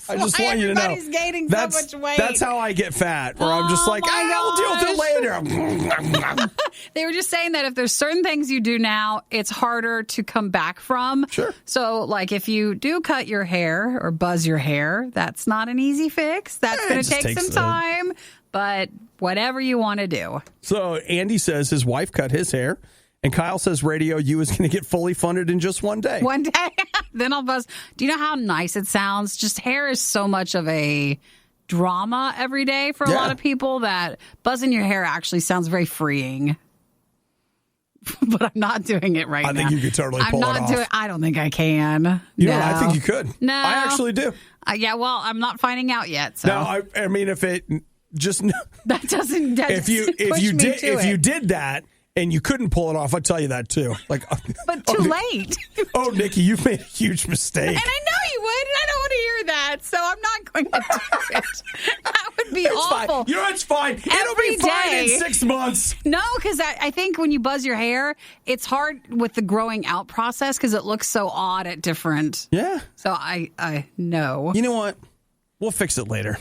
I just want you to know. Everybody's gaining so much weight. That's how I get fat. Where I'm just like, I'll deal with it later. They were just saying that if there's certain things you do now, it's harder to come back from. Sure. So, if you do cut your hair or buzz your hair, that's not an easy fix. That's going to take some time. But whatever you want to do. So Andy says his wife cut his hair, and Kyle says RadioU is going to get fully funded in just one day. One day, then I'll buzz. Do you know how nice it sounds? Just hair is so much of a drama every day for a lot of people that buzzing your hair actually sounds very freeing. But I'm not doing it right now. I think you could totally pull it off. I don't think I can. I think you could. No. I actually do. Yeah, well, I'm not finding out yet. So. No, I mean, if it... Just that doesn't. If you did that and you couldn't pull it off, I'd tell you that too. But too late. Oh, Nikki, you've made a huge mistake. And I know you would, and I don't want to hear that, so I'm not going to do it. That would be awful. Fine. It's fine. It'll be fine in 6 months. No, because I think when you buzz your hair, it's hard with the growing out process because it looks so odd at different. Yeah. So I know. You know what? We'll fix it later.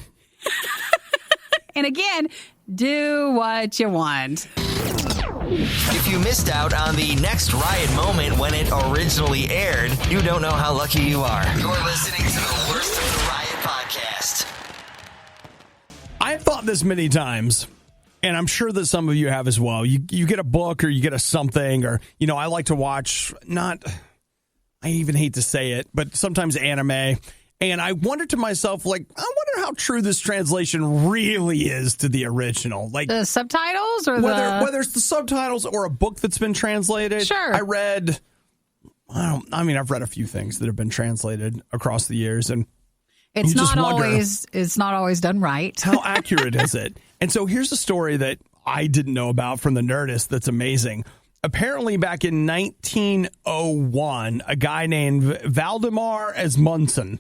And again, do what you want. If you missed out on the next Riot moment when it originally aired, you don't know how lucky you are. You're listening to the Worst of the Riot podcast. I've thought this many times, and I'm sure that some of you have as well. You get a book or you get a something, or, I like to watch, I even hate to say it, but sometimes anime. And I wondered to myself, I wonder how true this translation really is to the original. The subtitles or whether it's the subtitles or a book that's been translated. Sure. I've read a few things that have been translated across the years, and it's not always done right. How accurate is it? And so here's a story that I didn't know about from the Nerdist that's amazing. Apparently, back in 1901, a guy named Valdemar Asmundsson,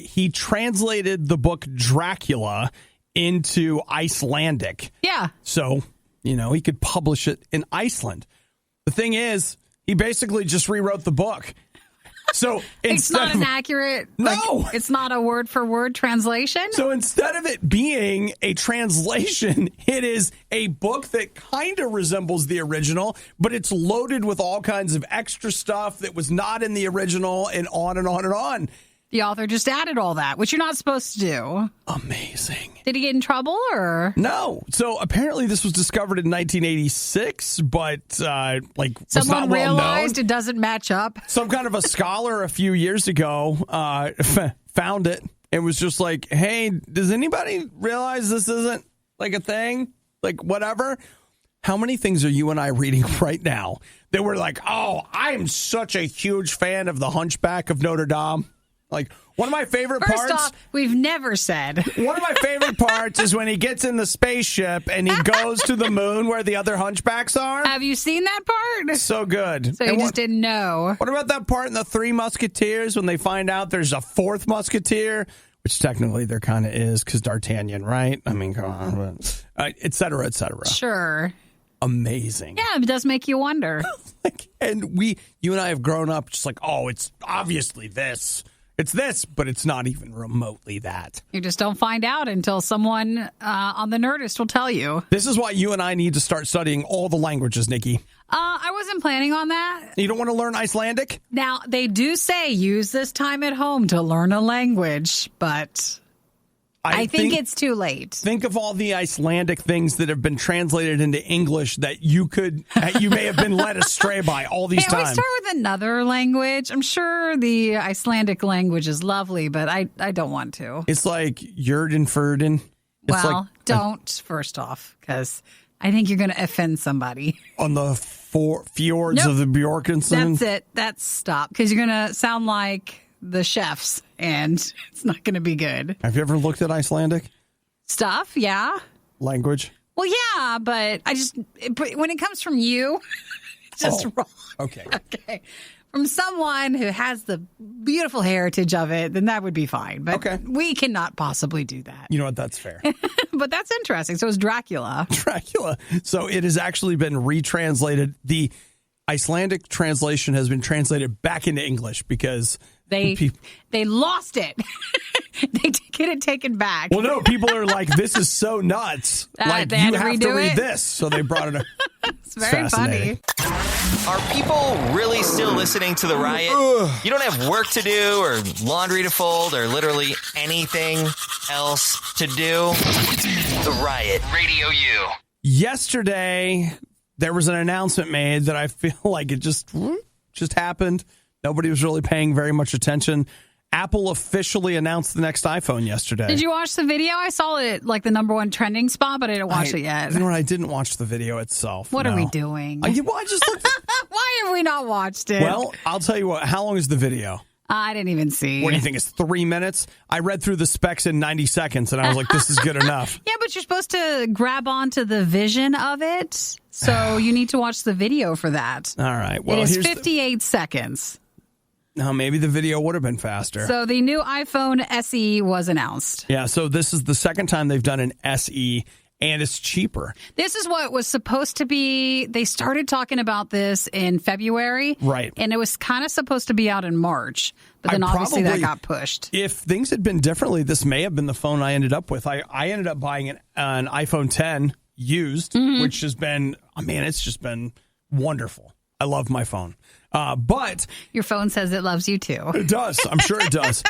he translated the book Dracula into Icelandic. Yeah. So, he could publish it in Iceland. The thing is, he basically just rewrote the book. So it's not an accurate. No, it's not a word for word translation. So instead of it being a translation, it is a book that kind of resembles the original, but it's loaded with all kinds of extra stuff that was not in the original, and on and on and on. The author just added all that, which you're not supposed to do. Amazing. Did he get in trouble or? No. So apparently this was discovered in 1986, but was someone not well realized known. It doesn't match up. Some kind of a scholar a few years ago found it and was just like, hey, does anybody realize this isn't a thing? Whatever. How many things are you and I reading right now that we're like, oh, I'm such a huge fan of The Hunchback of Notre Dame? Like, one of my favorite First parts. off, we've never said. One of my favorite parts is when he gets in the spaceship and he goes to the moon where the other hunchbacks are. Have you seen that part? So good. So you just didn't know. What about that part in the Three Musketeers when they find out there's a fourth musketeer? Which technically there kind of is because D'Artagnan, right? I mean, come on. But, et cetera, et cetera. Sure. Amazing. Yeah, it does make you wonder. And you and I have grown up just like, oh, it's obviously this. It's this, but it's not even remotely that. You just don't find out until someone on the Nerdist will tell you. This is why you and I need to start studying all the languages, Nikki. I wasn't planning on that. You don't want to learn Icelandic? Now, they do say use this time at home to learn a language, but I think it's too late. Think of all the Icelandic things that have been translated into English that you may have been led astray by all these times. We start with another language. I'm sure the Icelandic language is lovely, but I don't want to. It's like Jördenfurden. Well, don't, first off, because I think you're going to offend somebody. On the fjords of the Bjorkensen. That's it. That's stop. Because you're going to sound like the chefs, and it's not going to be good. Have you ever looked at Icelandic? Stuff, yeah. Language? Well, yeah, but when it comes from you, it's just wrong. Okay. Okay. From someone who has the beautiful heritage of it, then that would be fine. But we cannot possibly do that. You know what? That's fair. But that's interesting. So it's Dracula. Dracula. So it has actually been retranslated. The Icelandic translation has been translated back into English because they lost it. They get it taken back. Well, no, people are like, this is so nuts. Like, you have to read this. So they brought it up. It's very funny. Are people really still listening to the Riot? You don't have work to do or laundry to fold or literally anything else to do? The Riot, Radio U. Yesterday, there was an announcement made that I feel like it just happened. Nobody was really paying very much attention. Apple officially announced the next iPhone yesterday. Did you watch the video? I saw it like the #1 trending spot, but I didn't watch it yet. You know what? I didn't watch the video itself. What are we doing? I just looked. Why have we not watched it? Well, I'll tell you what. How long is the video? I didn't even see. What do you think? It's 3 minutes? I read through the specs in 90 seconds, and I was like, this is good enough. Yeah, but you're supposed to grab onto the vision of it, so you need to watch the video for that. All right. Well, it is 58 seconds. No, maybe the video would have been faster. So the new iPhone SE was announced. Yeah, so this is the second time they've done an SE, and it's cheaper. This is what was supposed to be. They started talking about this in February. Right. And it was kind of supposed to be out in March. But then obviously that got pushed. If things had been differently, this may have been the phone I ended up with. I ended up buying an iPhone 10 used, which has been, it's just been wonderful. I love my phone. But your phone says it loves you too. It does. I'm sure it does.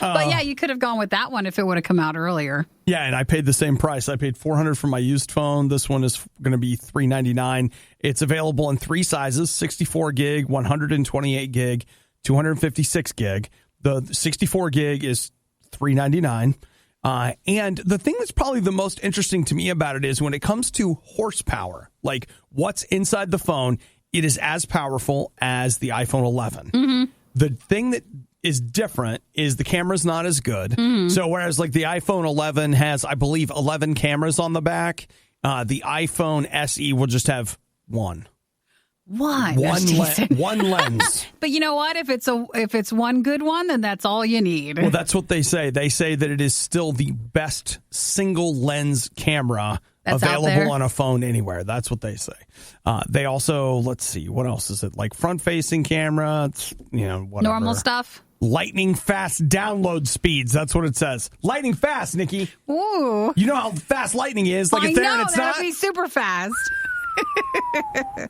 But yeah, you could have gone with that one if it would have come out earlier. Yeah, and I paid the same price. I paid $400 for my used phone. This one is going to be $399. It's available in 3 sizes: 64 gig, 128 gig, 256 gig. The 64 gig is $399. And the thing that's probably the most interesting to me about it is when it comes to horsepower, like what's inside the phone. It is as powerful as the iPhone 11. Mm-hmm. The thing that is different is the camera's not as good. Mm-hmm. So whereas like the iPhone 11 has, I believe, 11 cameras on the back, the iPhone SE will just have one. One lens. But you know what? If it's one good one, then that's all you need. Well, that's what they say. They say that it is still the best single lens camera that's available on a phone anywhere. That's what they say. They also, let's see, what else is it? Like front-facing camera, it's, whatever. Normal stuff. Lightning fast download speeds. That's what it says. Lightning fast, Nikki. Ooh. You know how fast lightning is. Like it's there and it's not. That'd be super fast.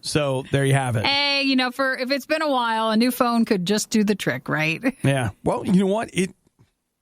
So there you have it. Hey, if it's been a while, a new phone could just do the trick, right? Yeah. Well, you know what?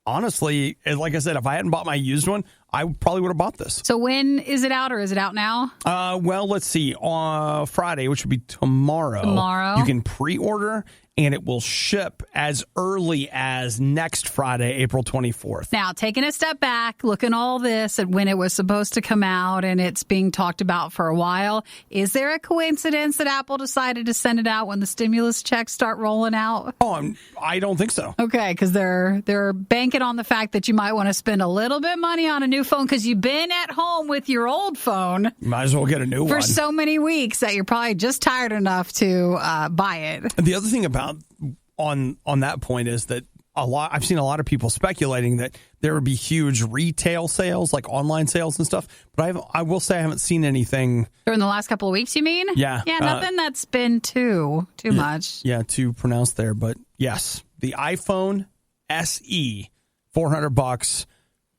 Honestly, like I said, if I hadn't bought my used one, I probably would have bought this. So when is it out, or is it out now? Well, let's see. On Friday, which would be tomorrow. Tomorrow. You can pre-order, and it will ship as early as next Friday, April 24th. Now, taking a step back, looking all this at when it was supposed to come out and it's being talked about for a while, is there a coincidence that Apple decided to send it out when the stimulus checks start rolling out? Oh, I don't think so. Okay, because they're banking on the fact that you might want to spend a little bit of money on a new phone because you've been at home with your old phone. You might as well get a new one. For so many weeks that you're probably just tired enough to buy it. The other thing about on that point is that I've seen a lot of people speculating that there would be huge retail sales, like online sales and stuff. But I will say I haven't seen anything during the last couple of weeks. You mean? Yeah, nothing that's been too much. Yeah, too pronounced there. But yes, the iPhone SE, $400,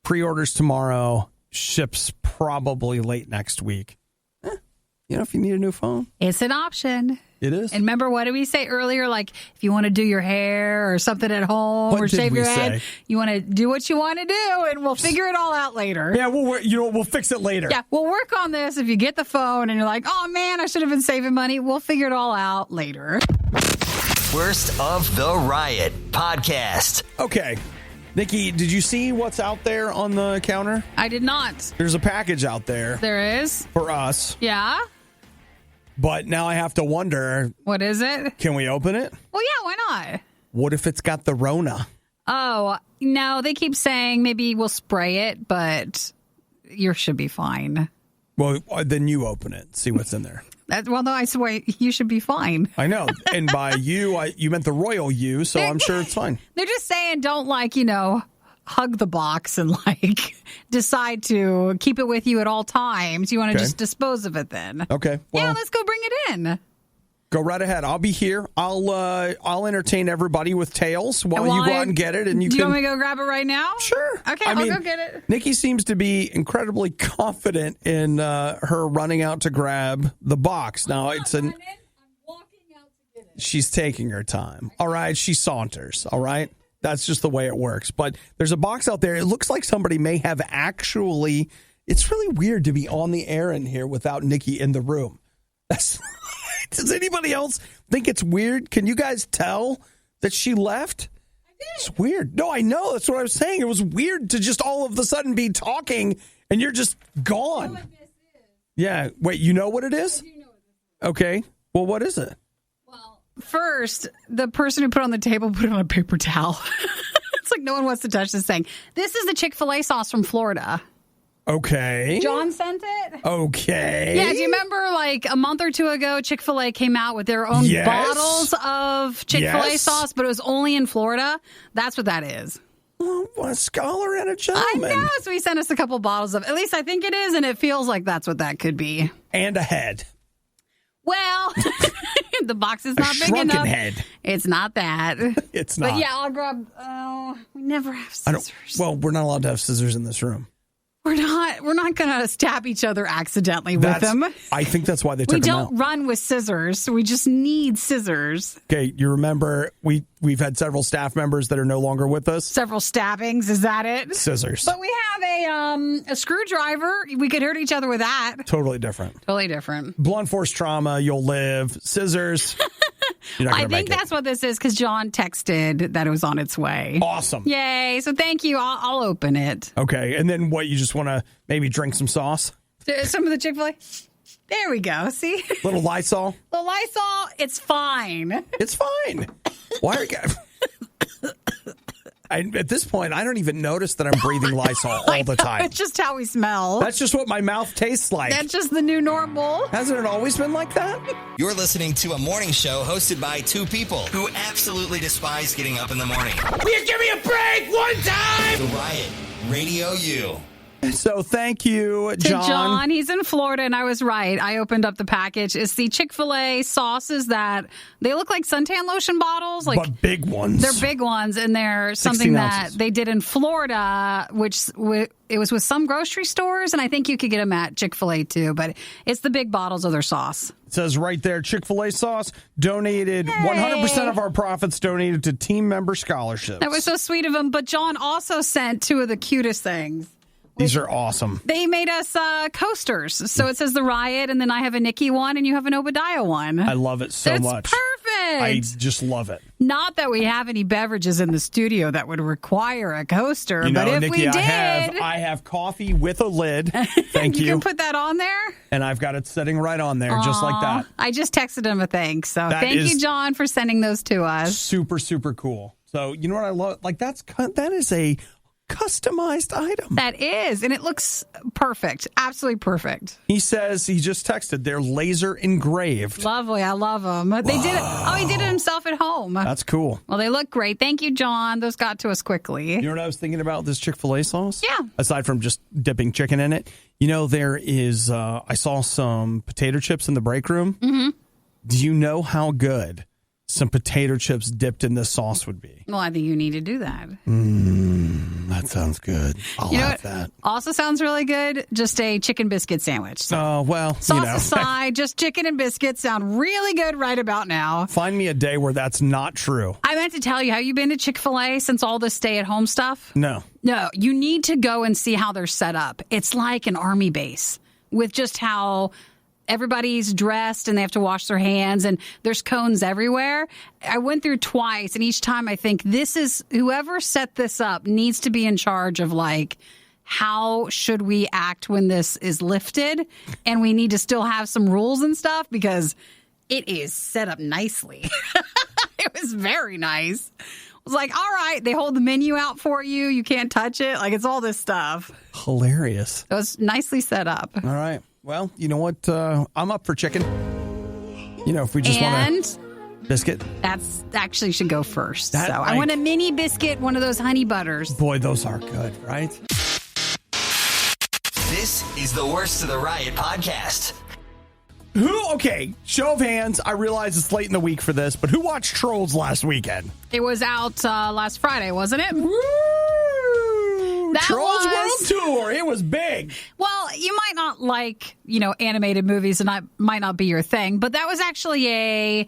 pre-orders tomorrow, ships probably late next week. If you need a new phone, it's an option. It is. And remember, what did we say earlier? Like, if you want to do your hair or something at home or shave your head, you want to do what you want to do, and we'll figure it all out later. Yeah, we'll fix it later. Yeah, we'll work on this. If you get the phone and you're like, oh, man, I should have been saving money, we'll figure it all out later. Worst of the Riot podcast. Okay. Nikki, did you see what's out there on the counter? I did not. There's a package out there. There is? For us. Yeah? But now I have to wonder. What is it? Can we open it? Well, yeah, why not? What if it's got the Rona? Oh, no, they keep saying maybe we'll spray it, but you should be fine. Well, then you open it. See what's in there. Well, no, I swear you should be fine. I know. And by you meant the royal you, so I'm sure it's fine. They're just saying don't hug the box and decide to keep it with you at all times. You want to just dispose of it then. Okay. Well, yeah, let's go bring it in. Go right ahead. I'll be here. I'll entertain everybody with tales while you go out and get it. And do you want me to go grab it right now? Sure. Okay, I'll go get it. Nikki seems to be incredibly confident in her running out to grab the box. Now I'm walking out to get it. She's taking her time. All right. She saunters. All right. That's just the way it works. But there's a box out there. It looks like somebody may have actually. It's really weird to be on the air in here without Nikki in the room. Does anybody else think it's weird? Can you guys tell that she left? I did. It's weird. No, I know. That's what I was saying. It was weird to just all of a sudden be talking and you're just gone. I know what this is. Yeah. Wait, you know what it is? I do know what this is. Okay. Well, what is it? First, the person who put it on the table put it on a paper towel. It's like no one wants to touch this thing. This is the Chick-fil-A sauce from Florida. Okay. John sent it. Okay. Yeah, do you remember a month or two ago, Chick-fil-A came out with their own bottles of Chick-fil-A sauce, but it was only in Florida? That's what that is. Well, a scholar and a gentleman. I know, so he sent us a couple bottles of, at least I think it is, and it feels like that's what that could be. And a head. Well, the box is not big enough. Head. It's not that. It's not. But yeah, I'll grab. Oh, we never have scissors. We're not allowed to have scissors in this room. We're not going to stab each other accidentally with them. I think that's why they took them out. We don't run with scissors. We just need scissors. Okay, you remember we've had several staff members that are no longer with us. Several stabbings, is that it? Scissors. But we have a screwdriver. We could hurt each other with that. Totally different. Totally different. Blunt force trauma, you'll live. Scissors. I think that's what this is because John texted that it was on its way. Awesome. Yay. So thank you. I'll open it. Okay. And then what? You just want to maybe drink some sauce? Some of the Chick-fil-A? There we go. See? Little Lysol? The Lysol, it's fine. It's fine. Why are you... at this point, I don't even notice that I'm breathing Lysol all the time. It's just how we smell. That's just what my mouth tastes like. That's just the new normal. Hasn't it always been like that? You're listening to a morning show hosted by two people who absolutely despise getting up in the morning. Will you give me a break one time? The Riot, Radio U. So thank you, John. To John, he's in Florida, and I was right. I opened up the package. It's the Chick-fil-A sauces that they look like suntan lotion bottles, but big ones. They're big ones, and they're something that they did in Florida, which it was with some grocery stores, and I think you could get them at Chick-fil-A too. But it's the big bottles of their sauce. It says right there, Chick-fil-A sauce donated. 100% of our profits donated to team member scholarships. That was so sweet of him. But John also sent two of the cutest things. These are awesome. They made us coasters. So it says the Riot, and then I have a Nikki one, and you have an Obadiah one. I love it so much. Perfect. I just love it. Not that we have any beverages in the studio that would require a coaster, You know, but if Nikki, we did... I have coffee with a lid. Thank you. You can put that on there? And I've got it sitting right on there, just like that. I just texted him a thanks. So That thank is you, John, for sending those to us. Super, super cool. So you know what I love? Like that is a customized item. That is, and it looks perfect. Absolutely perfect. He says he just texted. They're laser engraved. Lovely. I love them. They did it. Oh, he did it himself at home. That's cool. Well, they look great. Thank you, John. Those got to us quickly. You know what I was thinking about this Chick-fil-A sauce? Yeah. Aside from just dipping chicken in it, you know, there is, I saw some potato chips in the break room. Mm-hmm. Do you know how good some potato chips dipped in this sauce would be? Well, I think you need to do that. That sounds good. I'll have that. Also sounds really good. Just a chicken biscuit sandwich. So, Oh, well, sauce you know. aside, just chicken and biscuits sound really good right about now. Find me a day where that's not true. I meant to tell you, have you been to Chick-fil-A since all this stay-at-home stuff? No. No, you need to go and see how they're set up. It's like an army base with just how everybody's dressed and they have to wash their hands and there's cones everywhere. I went through twice, and each time I think this is whoever set this up needs to be in charge of, like, how should we act when this is lifted, and we need to still have some rules and stuff because it is set up nicely. It was very nice. I was like, all right, they hold the menu out for you. You can't touch it. Like, it's all this stuff. Hilarious. It was nicely set up. All right. Well, you know what? I'm up for chicken. You know, if we just want a biscuit. That's actually should go first. That, so I want a mini biscuit, one of those honey butters. Boy, those are good, right? This is the Worst of the Riot podcast. Okay, show of hands. I realize it's late in the week for this, but who watched Trolls last weekend? It was out last Friday, wasn't it? Woo! That Trolls was- World Tour. It was big. Well, you might not like, animated movies, and that might not be your thing, but that was actually a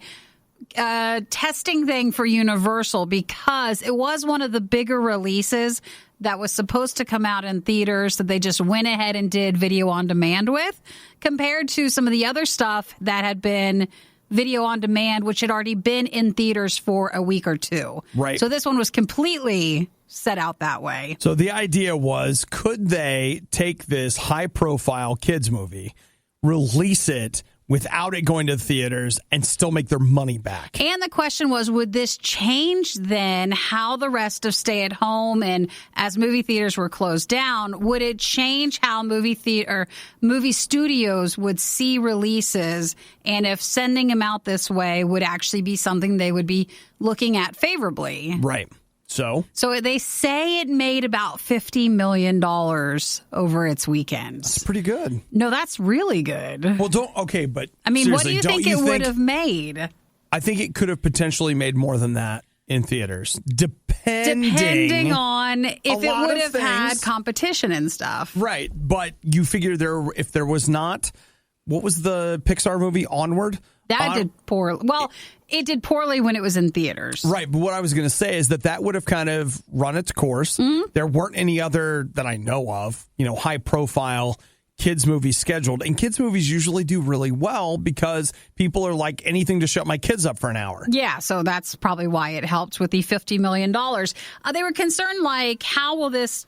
testing thing for Universal because it was one of the bigger releases that was supposed to come out in theaters that they just went ahead and did video on demand with, compared to some of the other stuff that had been video on demand, which had already been in theaters for a week or two. Right. So this one was completely set out that way. So the idea was, could they take this high-profile kids movie, release it without it going to the theaters, and still make their money back? And the question was, would this change then how the rest of stay at home and as movie theaters were closed down, would it change how movie studios would see releases, and if sending them out this way would actually be something they would be looking at favorably? Right. So they say it made about $50 million over its weekends. it's pretty good. No, that's really good. Well, but I mean, what do you seriously, think it would have made? I think it could have potentially made more than that in theaters, depending on if it lot would of have had things. competition and stuff. Right, but you figure if there was not, what was the Pixar movie Onward? That did poorly. Well, it did poorly when it was in theaters. Right, but what I was going to say is that would have kind of run its course. Mm-hmm. There weren't any other that I know of, high-profile kids movies scheduled. And kids movies usually do really well because people are like, anything to shut my kids up for an hour. Yeah, so that's probably why it helped with the $50 million. They were concerned, like, how will this,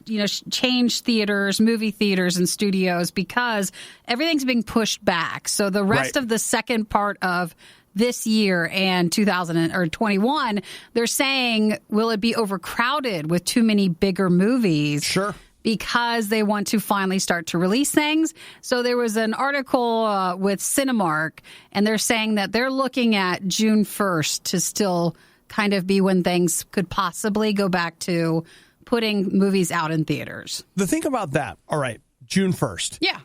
change theaters, movie theaters, and studios, because everything's being pushed back. So the rest of the second part of this year and 2021, they're saying, will it be overcrowded with too many bigger movies? Sure. Because they want to finally start to release things. So there was an article with Cinemark, and they're saying that they're looking at June 1st to still kind of be when things could possibly go back to putting movies out in theaters. The thing about that, all right, June 1st. Yeah.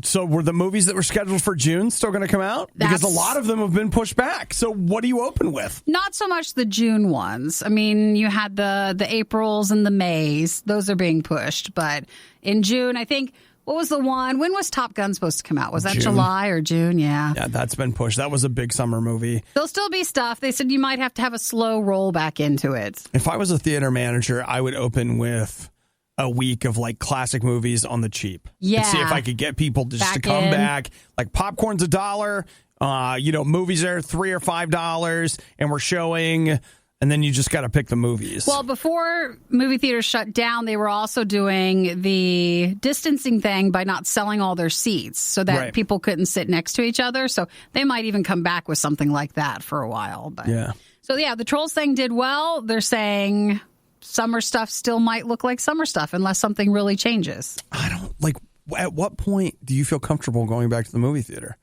So were the movies that were scheduled for June still going to come out? Because a lot of them have been pushed back. So what do you open with? Not so much the June ones. I mean, you had the Aprils and the Mays. Those are being pushed. But in June, I think, what was the one? When was Top Gun supposed to come out? Was that July or June? Yeah. Yeah, that's been pushed. That was a big summer movie. There'll still be stuff. They said you might have to have a slow roll back into it. If I was a theater manager, I would open with a week of like classic movies on the cheap. Yeah. And see if I could get people just to come back. Like popcorn's $1. Movies are $3 or $5, and we're showing. And then you just got to pick the movies. Well, before movie theaters shut down, they were also doing the distancing thing by not selling all their seats so that people couldn't sit next to each other. So they might even come back with something like that for a while. But yeah. So, yeah, the Trolls thing did well. They're saying summer stuff still might look like summer stuff unless something really changes. I don't, like, at what point do you feel comfortable going back to the movie theater?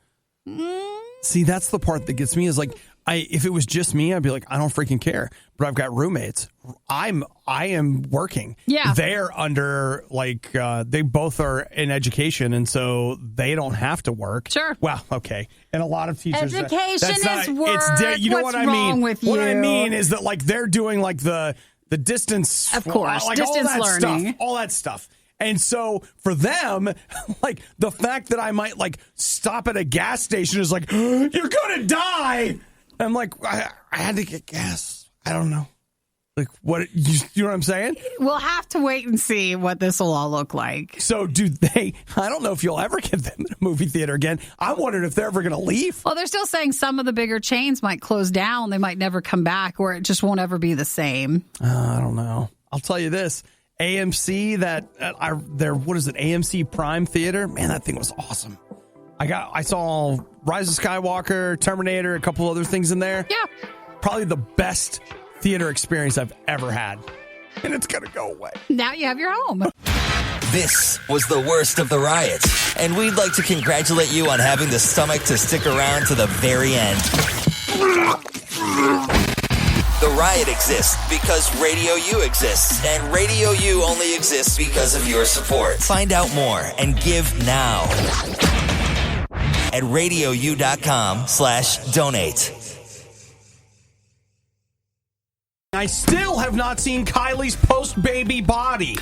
See, that's the part that gets me is like, if it was just me, I'd be like, I don't freaking care. But I've got roommates. I am working. Yeah. They're under, like, they both are in education, and so they don't have to work. Sure. Well, okay. And a lot of teachers. Education is work. You know What's what I mean? wrong with What I you? mean is that, like, they're doing, like, the distance. Of course. Like, Distance all that learning. Stuff, all that stuff. And so for them, like, the fact that I might, like, stop at a gas station is like, you're going to die. I'm like, I had to get gas. I don't know. Like, what? You know what I'm saying? We'll have to wait and see what this will all look like. So do they? I don't know if you'll ever get them in a movie theater again. I'm wondering if they're ever going to leave. Well, they're still saying some of the bigger chains might close down. They might never come back, or it just won't ever be the same. I don't know. I'll tell you this. AMC, what is it? AMC Prime Theater? Man, that thing was awesome. I saw Rise of Skywalker, Terminator, a couple other things in there. Yeah. Probably the best theater experience I've ever had. And it's going to go away. Now you have your home. This was the worst of the riots, and we'd like to congratulate you on having the stomach to stick around to the very end. The Riot exists because Radio U exists, and Radio U only exists because of your support. Find out more and give now at RadioU.com/donate. I still have not seen Kylie's post-baby body.